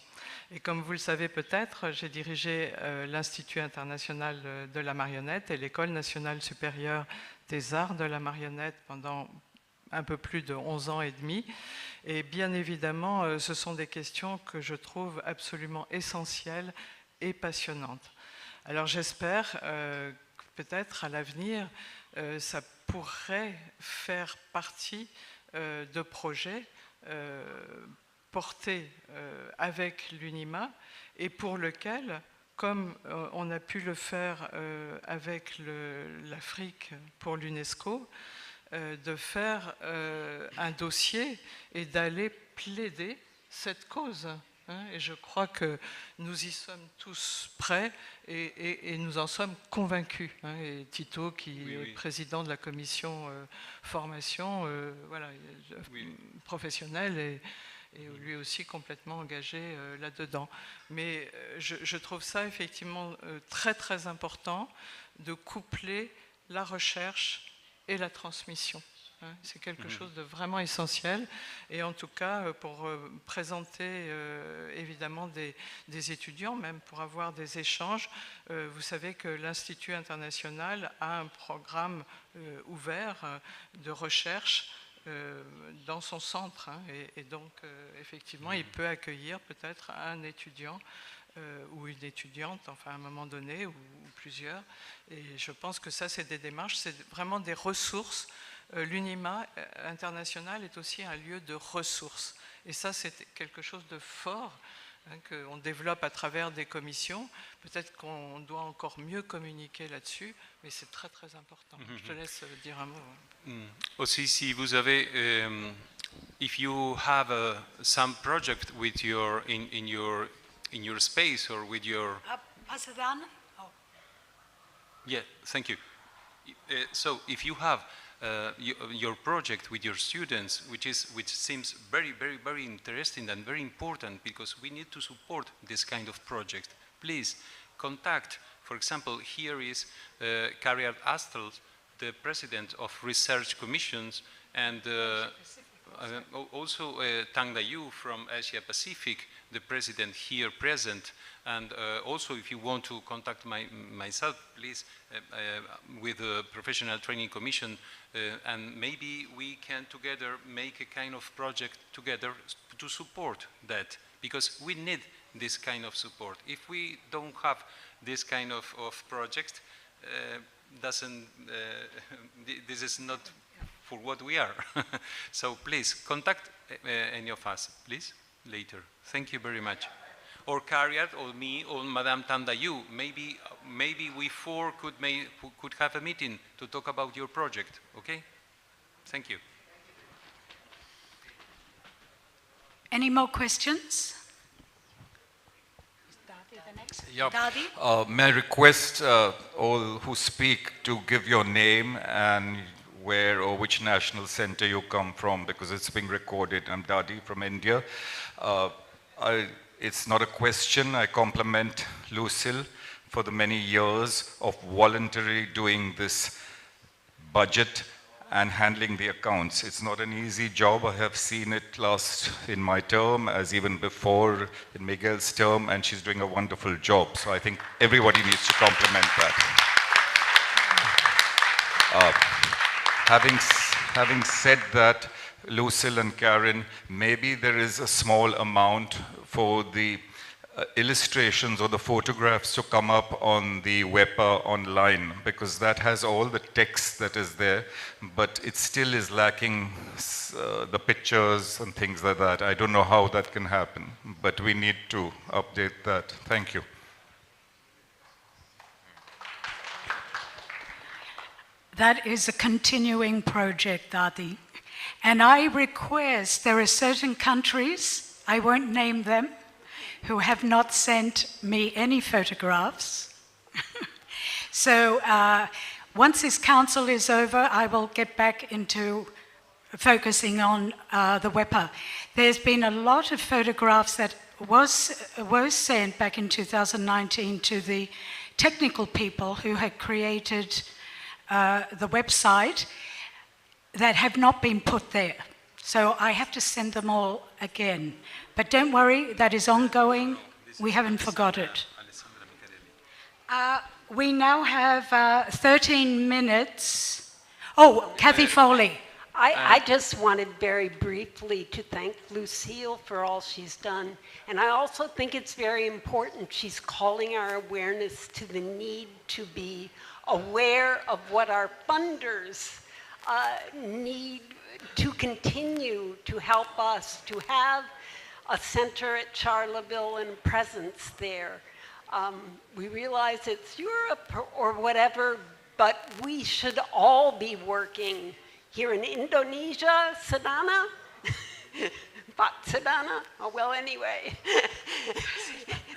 Et comme vous le savez peut-être, j'ai dirigé l'Institut international de la marionnette et l'École nationale supérieure des arts de la marionnette pendant un peu plus de 11 ans et demi. Et bien évidemment, ce sont des questions que je trouve absolument essentielles et passionnantes. Alors j'espère que peut-être à l'avenir, ça pourrait faire partie de projets portés avec l'UNIMA et pour lequel, comme on a pu le faire avec l'Afrique pour l'UNESCO, de faire un dossier et d'aller plaider cette cause. Et je crois que nous y sommes tous prêts et nous en sommes convaincus. Et Tito, qui est président de la commission formation, voilà, professionnelle, et lui aussi complètement engagé là-dedans. Mais je trouve ça effectivement très très important de coupler la recherche et la transmission. C'est quelque chose de vraiment essentiel. Et en tout cas, pour présenter évidemment des étudiants, même pour avoir des échanges, vous savez que l'Institut international a un programme ouvert de recherche dans son centre. Et donc, effectivement, il peut accueillir peut-être un étudiant ou une étudiante, enfin à un moment donné, ou plusieurs. Et je pense que ça, c'est des démarches, c'est vraiment des ressources. L'UNIMA international est aussi un lieu de ressources. Et ça, c'est quelque chose de fort qu'on développe à travers des commissions. Peut-être qu'on doit encore mieux communiquer là-dessus, mais c'est très très important. Je te laisse dire un mot. Aussi, si vous avez, if you have some project with your in your space or with your. Yeah, thank you. So, if you have your project with your students, which seems very, very, very interesting and very important, because we need to support this kind of project. Please contact, for example, here is Kariat Astel, the president of Research Commissions, and also Tang Dayu from Asia Pacific, the president here present. And also, if you want to contact myself, please, with the Professional Training Commission, and maybe we can together make a kind of project together to support that, because we need this kind of support. If we don't have this kind of project, this is not for what we are. So please, contact any of us, please, later. Thank you very much. Or Kariat, or me, or Madame Tandayu. Maybe we four could have a meeting to talk about your project. Okay? Thank you. Any more questions? Yeah. May I request all who speak to give your name and where or which national center you come from, because it's being recorded. I'm Dadi from India. It's not a question. I compliment Lucille for the many years of voluntarily doing this budget and handling the accounts. It's not an easy job. I have seen it last in my term, as even before in Miguel's term, and she's doing a wonderful job. So I think everybody needs to compliment that. Having said that, Lucille and Karen, maybe there is a small amount for the illustrations or the photographs to come up on the WEPA online, because that has all the text that is there, but it still is lacking the pictures and things like that. I don't know how that can happen, but we need to update that. Thank you. That is a continuing project, Dadi. And I request, there are certain countries, I won't name them, who have not sent me any photographs. So once this council is over, I will get back into focusing on the WEPA. There's been a lot of photographs that was sent back in 2019 to the technical people who had created the website that have not been put there. So I have to send them all again. But don't worry, that is ongoing. We haven't forgot it. We now have 13 minutes. Oh, Kathy Foley. I just wanted very briefly to thank Lucille for all she's done. And I also think it's very important she's calling our awareness to the need to be aware of what our funders need to continue to help us to have a center at Charleville and presence there. We realize it's Europe or whatever, but we should all be working here in Indonesia, Sedana, but Sedana, oh well anyway,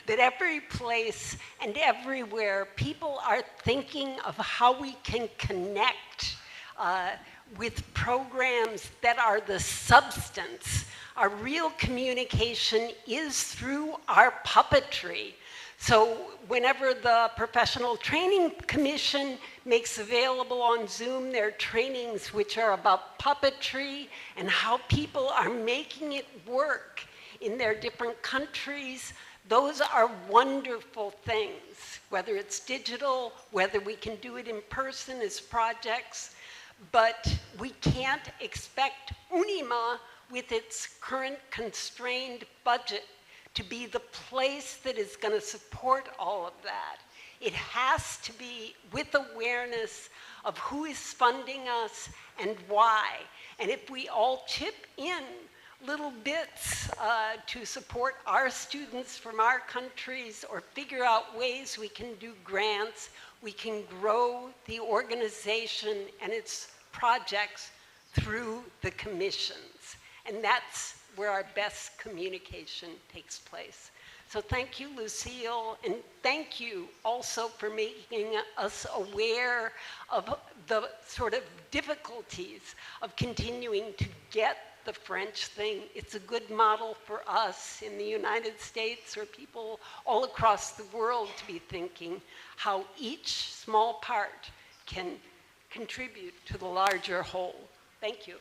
that every place and everywhere people are thinking of how we can connect with programs that are the substance. Our real communication is through our puppetry. So whenever the Professional Training Commission makes available on Zoom their trainings which are about puppetry and how people are making it work in their different countries, those are wonderful things, whether it's digital, whether we can do it in person as projects. But we can't expect UNIMA, with its current constrained budget, to be the place that is going to support all of that. It has to be with awareness of who is funding us and why. And if we all chip in little bits to support our students from our countries or figure out ways we can do grants, we can grow the organization and its projects through the commissions. And that's where our best communication takes place. So thank you, Lucille, and thank you also for making us aware of the sort of difficulties of continuing to get the French thing. It's a good model for us in the United States or people all across the world to be thinking how each small part can contribute to the larger whole. Thank you.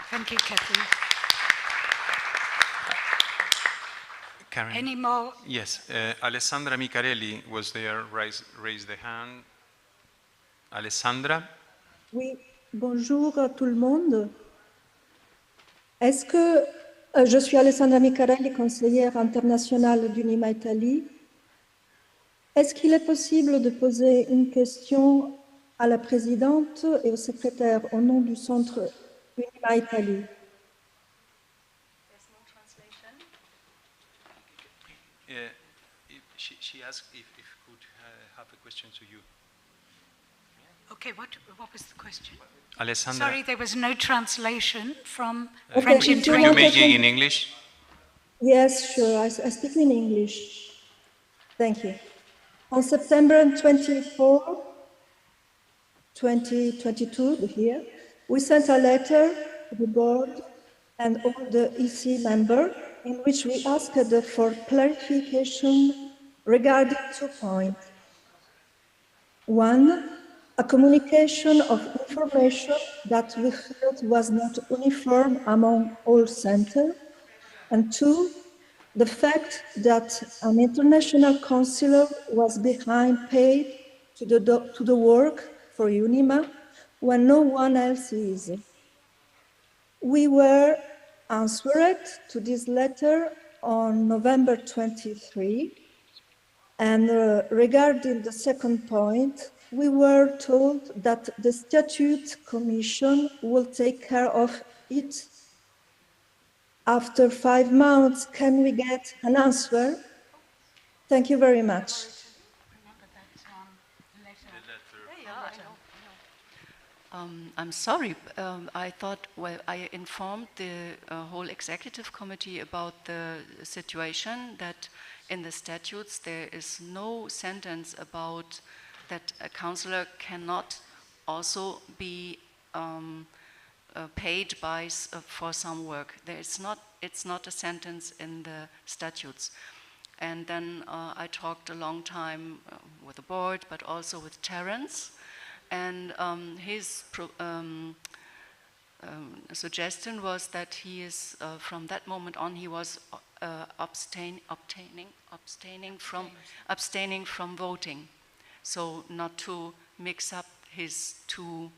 Thank you, Kathy. Karen. Any more? Yes, Alessandra Micarelli was there, raise the hand. Alessandra? Oui, bonjour à tout le monde. Est-ce que je suis Alessandra Micarelli, conseillère internationale d'UNIMA Italie. Est-ce qu'il est possible de poser une question à la présidente et au secrétaire au nom du centre UNIMA Italie? She asked if could have a question to you. Okay, what was the question? Alessandra. Sorry, there was no translation from French into Can you make it in English? Yes, sure. I speak in English. Thank you. On September 24, 2022, here, we sent a letter to the board and all the EC members in which we asked for clarification regarding 2 points. One, a communication of information that we felt was not uniform among all centers. And two, the fact that an international councillor was behind paid to the work for UNIMA when no one else is. We were answered to this letter on November 23, and regarding the second point, we were told that the Statute Commission will take care of it. After 5 months, can we get an answer? Thank you very much. I'm sorry, I thought, well, I informed the whole executive committee about the situation that in the statutes there is no sentence about that a councillor cannot also be paid by for some work. It's not a sentence in the statutes. And then I talked a long time with the board, but also with Terence. And his suggestion was that he is, from that moment on, he was abstaining from voting, so not to mix up his two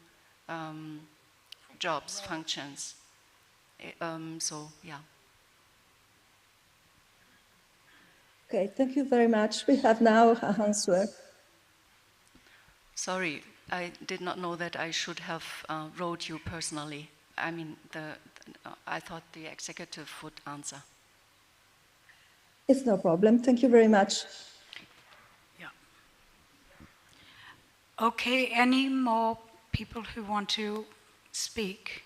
jobs, functions. So yeah. Okay, thank you very much. We have now an answer. Sorry, I did not know that I should have wrote you personally. I mean, I thought the executive would answer. It's no problem. Thank you very much. Yeah. Okay, any more people who want to speak?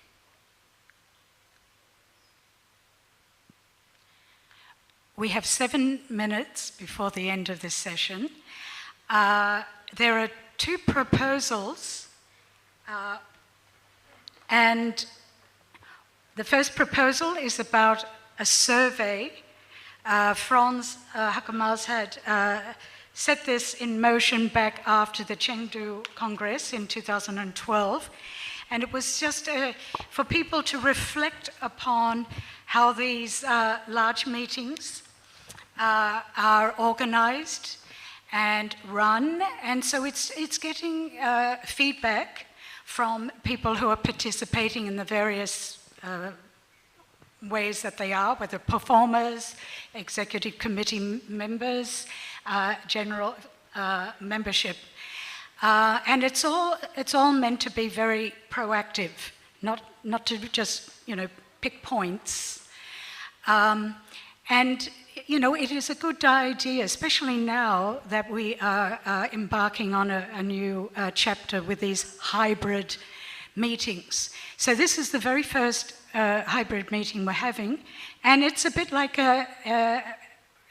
We have 7 minutes before the end of this session. There are 2 proposals, and the first proposal is about a survey. Frans Hakemars had set this in motion back after the Chengdu Congress in 2012, and it was just for people to reflect upon how these large meetings are organized and run, and so it's getting feedback from people who are participating in the various ways that they are, whether performers, executive committee members, general membership, and it's all meant to be very proactive, not to just pick points, and it is a good idea, especially now that we are embarking on a new chapter with these hybrid meetings. So this is the very first hybrid meeting we're having, and it's a bit like an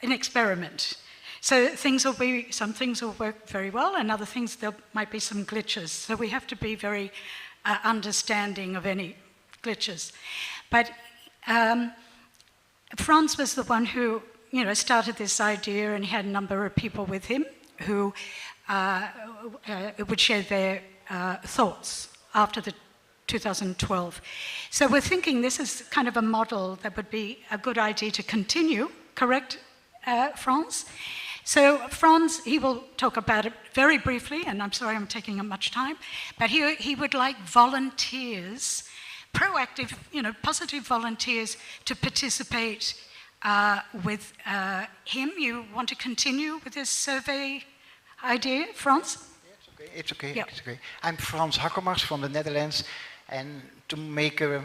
experiment. So some things will work very well, and other things there might be some glitches. So we have to be very understanding of any glitches. But Frans was the one who started this idea, and he had a number of people with him who would share their thoughts after the 2012. So we're thinking this is kind of a model that would be a good idea to continue, correct, Frans? So Frans, he will talk about it very briefly, and I'm sorry I'm taking up much time, but he would like volunteers, proactive, positive volunteers to participate with him. You want to continue with this survey idea, Frans? It's okay. Yeah. It's okay. I'm Frans Hakemars from the Netherlands, and to make a,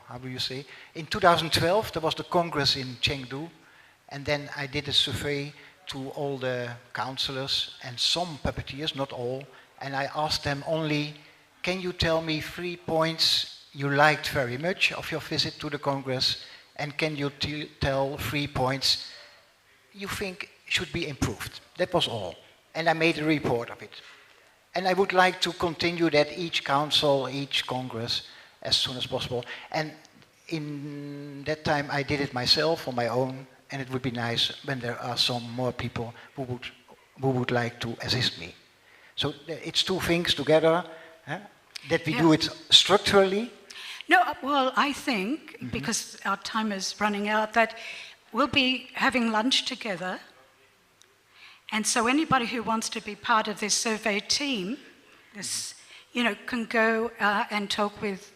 how do you say? In 2012 there was the Congress in Chengdu, and then I did a survey to all the councillors and some puppeteers, not all, and I asked them only, can you tell me 3 points you liked very much of your visit to the Congress, and can you tell 3 points you think should be improved? That was all. And I made a report of it. And I would like to continue that each council, each Congress, as soon as possible. And in that time I did it myself on my own, and it would be nice when there are some more people who would like to assist me. So it's 2 things together, that we do it structurally. No, well, I think, because our time is running out, that we'll be having lunch together, and so anybody who wants to be part of this survey team, can go and talk with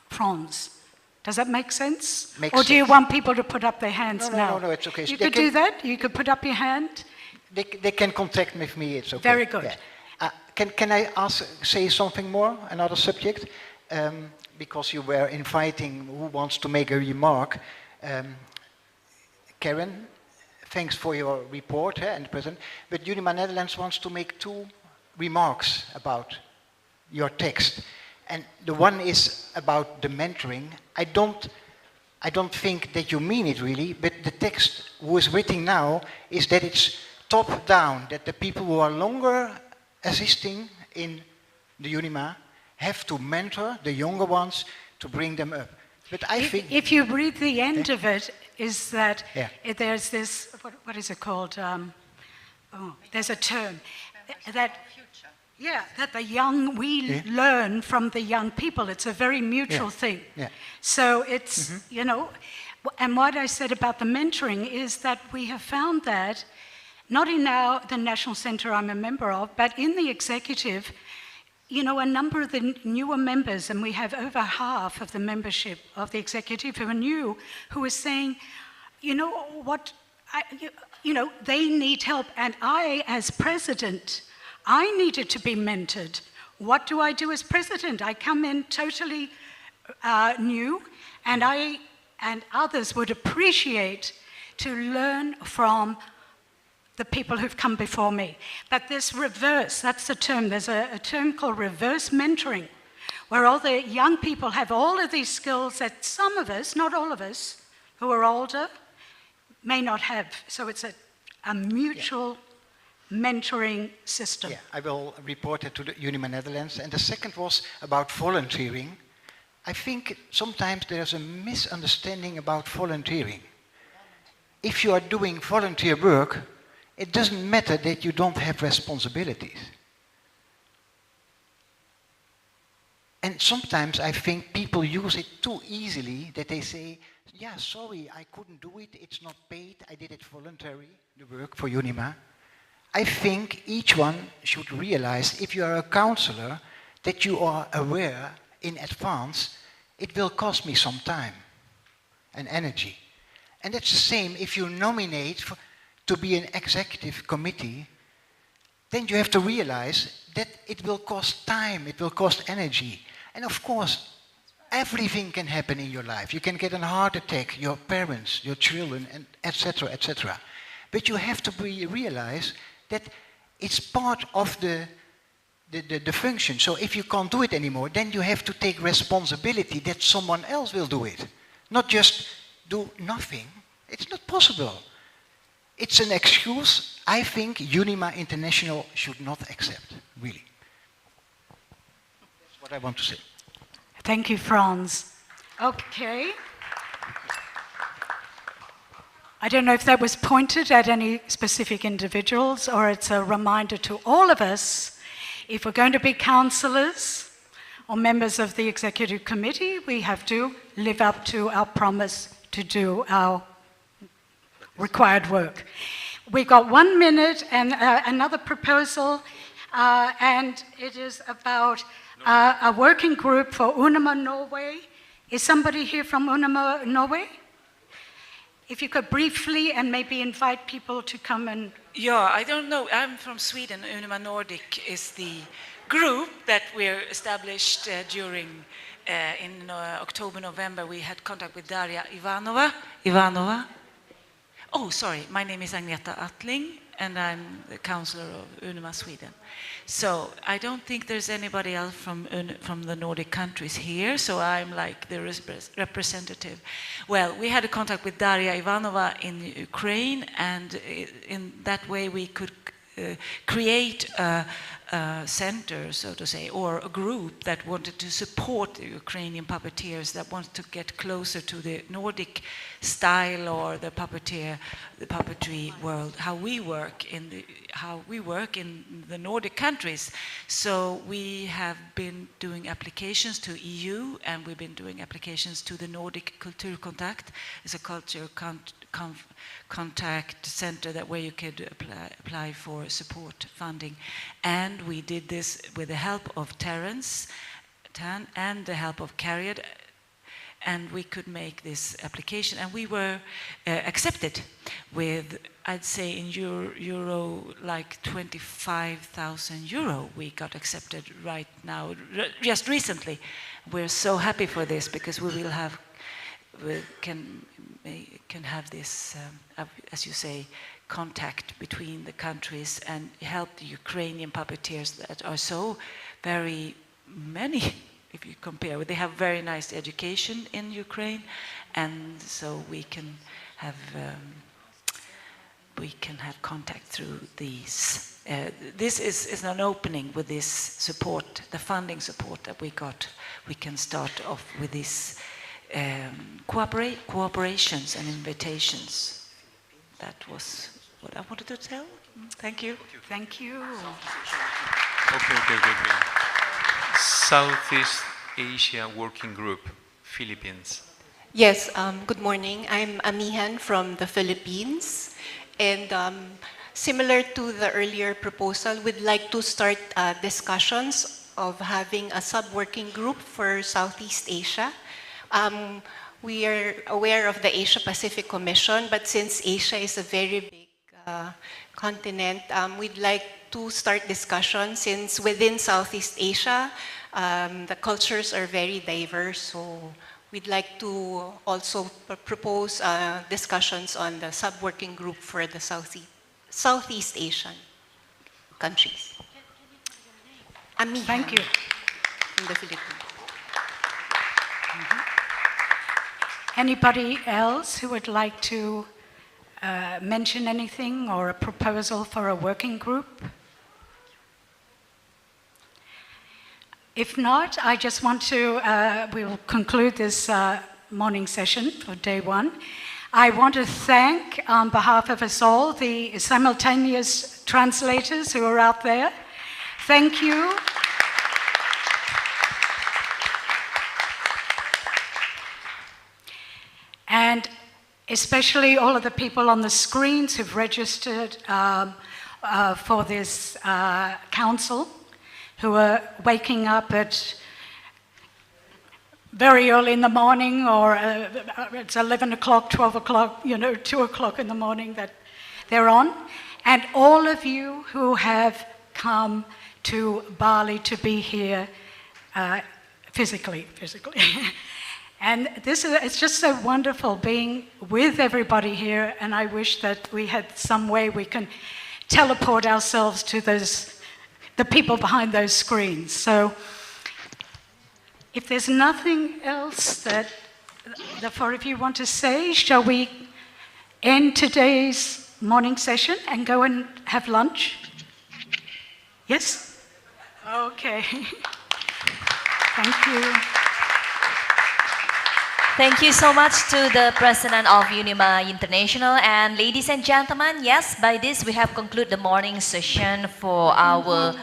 Frans. Does that make sense? Makes or do you sense. want people to put up their hands now? No, it's okay. You They could can- do that? You could put up your hand? They can contact with me, it's okay. Very good. Yeah. Can I say something more, another subject? Because you were inviting who wants to make a remark. Karen, thanks for your report and present. But Unima Netherlands wants to make 2 remarks about your text. And the one is about the mentoring. I don't think that you mean it really, but the text who is written now is that it's top down, that the people who are longer assisting in the Unima have to mentor the younger ones to bring them up. But I think... If you read the end of it, is that Yeah. there's this, what is it called? There's a term. That the young, we learn from the young people. It's a very mutual thing. Yeah. So it's, you know, and what I said about the mentoring is that we have found that, not in the National Centre I'm a member of, but in the executive, you know, a number of the newer members, and we have over half of the membership of the executive who are new, who are saying, you know, they need help, and I, as president, I needed to be mentored. What do I do as president? I come in totally new, and others would appreciate to learn from the people who've come before me. But this reverse, that's the term. There's a term called reverse mentoring, where all the young people have all of these skills that some of us, not all of us, who are older, may not have. So it's a mutual mentoring system. Yeah, I will report it to the Unima Netherlands. And the second was about volunteering. I think sometimes there's a misunderstanding about volunteering. If you are doing volunteer work, it doesn't matter that you don't have responsibilities. And sometimes I think people use it too easily, that they say, yeah, sorry, I couldn't do it, it's not paid, I did it voluntary, the work for Unima. I think each one should realize, if you are a councillor, that you are aware in advance, it will cost me some time and energy. And that's the same if you nominate to be an executive committee, then you have to realize that it will cost time, it will cost energy. And of course, everything can happen in your life. You can get a heart attack, your parents, your children, and etc., etc. But you have to realize that it's part of the function. So if you can't do it anymore, then you have to take responsibility that someone else will do it. Not just do nothing. It's not possible. It's an excuse I think Unima International should not accept, really. That's what I want to say. Thank you, Franz. Okay. I don't know if that was pointed at any specific individuals, or it's a reminder to all of us, if we're going to be councillors or members of the executive committee, we have to live up to our promise to do our required work. We've got 1 minute and another proposal, and it is about a working group for Unima Norway. Is somebody here from Unima Norway? If you could briefly and maybe invite people to come and... Yeah, I don't know. I'm from Sweden. Unima Nordic is the group that we're established during, in October, November. We had contact with Daria Ivanova. Oh, sorry. My name is Agneta Attling, and I'm the councillor of Unima Sweden. So I don't think there's anybody else from the Nordic countries here, so I'm like the representative. Well, we had a contact with Daria Ivanova in Ukraine, and in that way we could create a center, so to say, or a group that wanted to support the Ukrainian puppeteers, that wanted to get closer to the Nordic style or the puppetry world, how we work in the Nordic countries. So we have been doing applications to EU, and we've been doing applications to the Nordic Kulturkontakt. It's a culture contact center where you could apply for support funding. And we did this with the help of Terence Tan and the help of Carrier. and we could make this application, and we were accepted with, I'd say in euro like 25,000 euro. We got accepted right now, just recently. We're so happy for this because we can have this, as you say, contact between the countries and help the Ukrainian puppeteers that are so very many. If you compare, they have very nice education in Ukraine, and so we can have contact through these. This is an opening with this support, the funding support that we got. We can start off with these cooperations and invitations. That was what I wanted to tell. Thank you. Thank you. Okay. Southeast Asia Working Group, Philippines. Yes, good morning. I'm Amihan from the Philippines. And similar to the earlier proposal, we'd like to start discussions of having a sub-working group for Southeast Asia. We are aware of the Asia-Pacific Commission, but since Asia is a very big continent, we'd like to start discussions since within Southeast Asia, the cultures are very diverse. So we'd like to also propose discussions on the sub-working group for the Southeast Asian countries. Amihan. Thank you. From the Philippines. Anybody else who would like to mention anything or a proposal for a working group? If not, I just want to, we'll conclude this morning session for day one. I want to thank, on behalf of us all, the simultaneous translators who are out there. Thank you. And especially all of the people on the screens who've registered for this council, who are waking up at very early in the morning, or it's 11 o'clock, 12 o'clock, 2 o'clock in the morning that they're on. And all of you who have come to Bali to be here physically. And it's just so wonderful being with everybody here, and I wish that we had some way we can teleport ourselves to the people behind those screens. So if there's nothing else that the four of you want to say, shall we end today's morning session and go and have lunch? Yes? Okay. Thank you. Thank you so much to the President of UNIMA International. And ladies and gentlemen, yes, by this we have concluded the morning session for our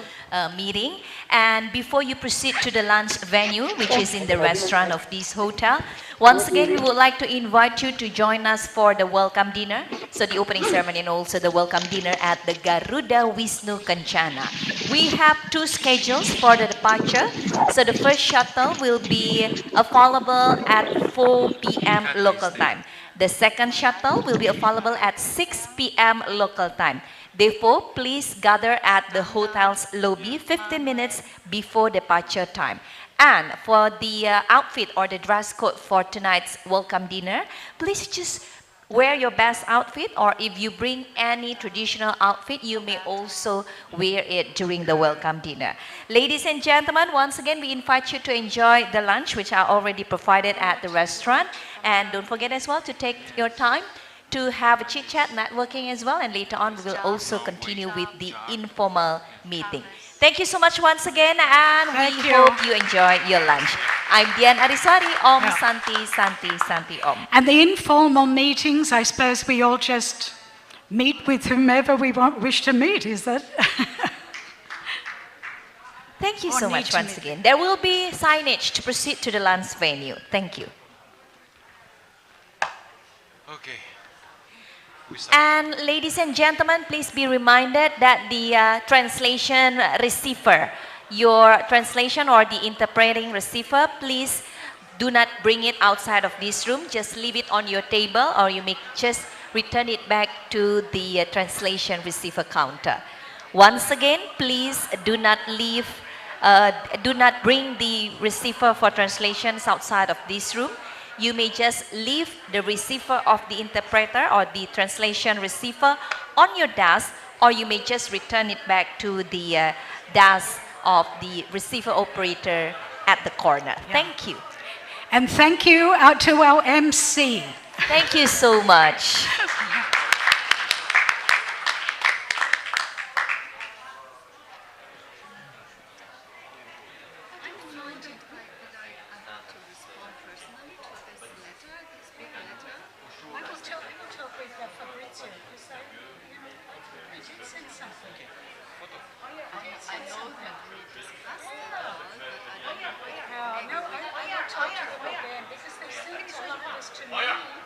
meeting. And before you proceed to the lunch venue, which is in the restaurant of this hotel, once again, we would like to invite you to join us for the welcome dinner. So the opening ceremony and also the welcome dinner at the Garuda Wisnu Kencana. We have two schedules for the departure. So the first shuttle will be available at 4 p.m. local time. The second shuttle will be available at 6 p.m. local time. Therefore, please gather at the hotel's lobby 15 minutes before departure time. And for the outfit or the dress code for tonight's welcome dinner, please just wear your best outfit, or if you bring any traditional outfit, you may also wear it during the welcome dinner. Ladies and gentlemen, once again, we invite you to enjoy the lunch, which are already provided at the restaurant. And don't forget as well to take your time to have a chit-chat, networking as well, and later on we will also continue with the informal meeting. Thank you so much once again, and we hope you enjoy your lunch. I'm Dian Ariswari. Om Santi, Santi, Santi Om. And the informal meetings, I suppose we all just meet with whomever we wish to meet, is that? Thank you so much once again. There will be signage to proceed to the lunch venue. Thank you. Okay. And ladies and gentlemen, please be reminded that the translation receiver, your translation or the interpreting receiver, please do not bring it outside of this room. Just leave it on your table, or you may just return it back to the translation receiver counter. Once again, please do not bring the receiver for translations outside of this room. You may just leave the receiver of the interpreter or the translation receiver on your desk, or you may just return it back to the desk of the receiver operator at the corner. Yeah. Thank you. And thank you out to our MC. Thank you so much. No, I will talk to them again because they sent a lot of this to me.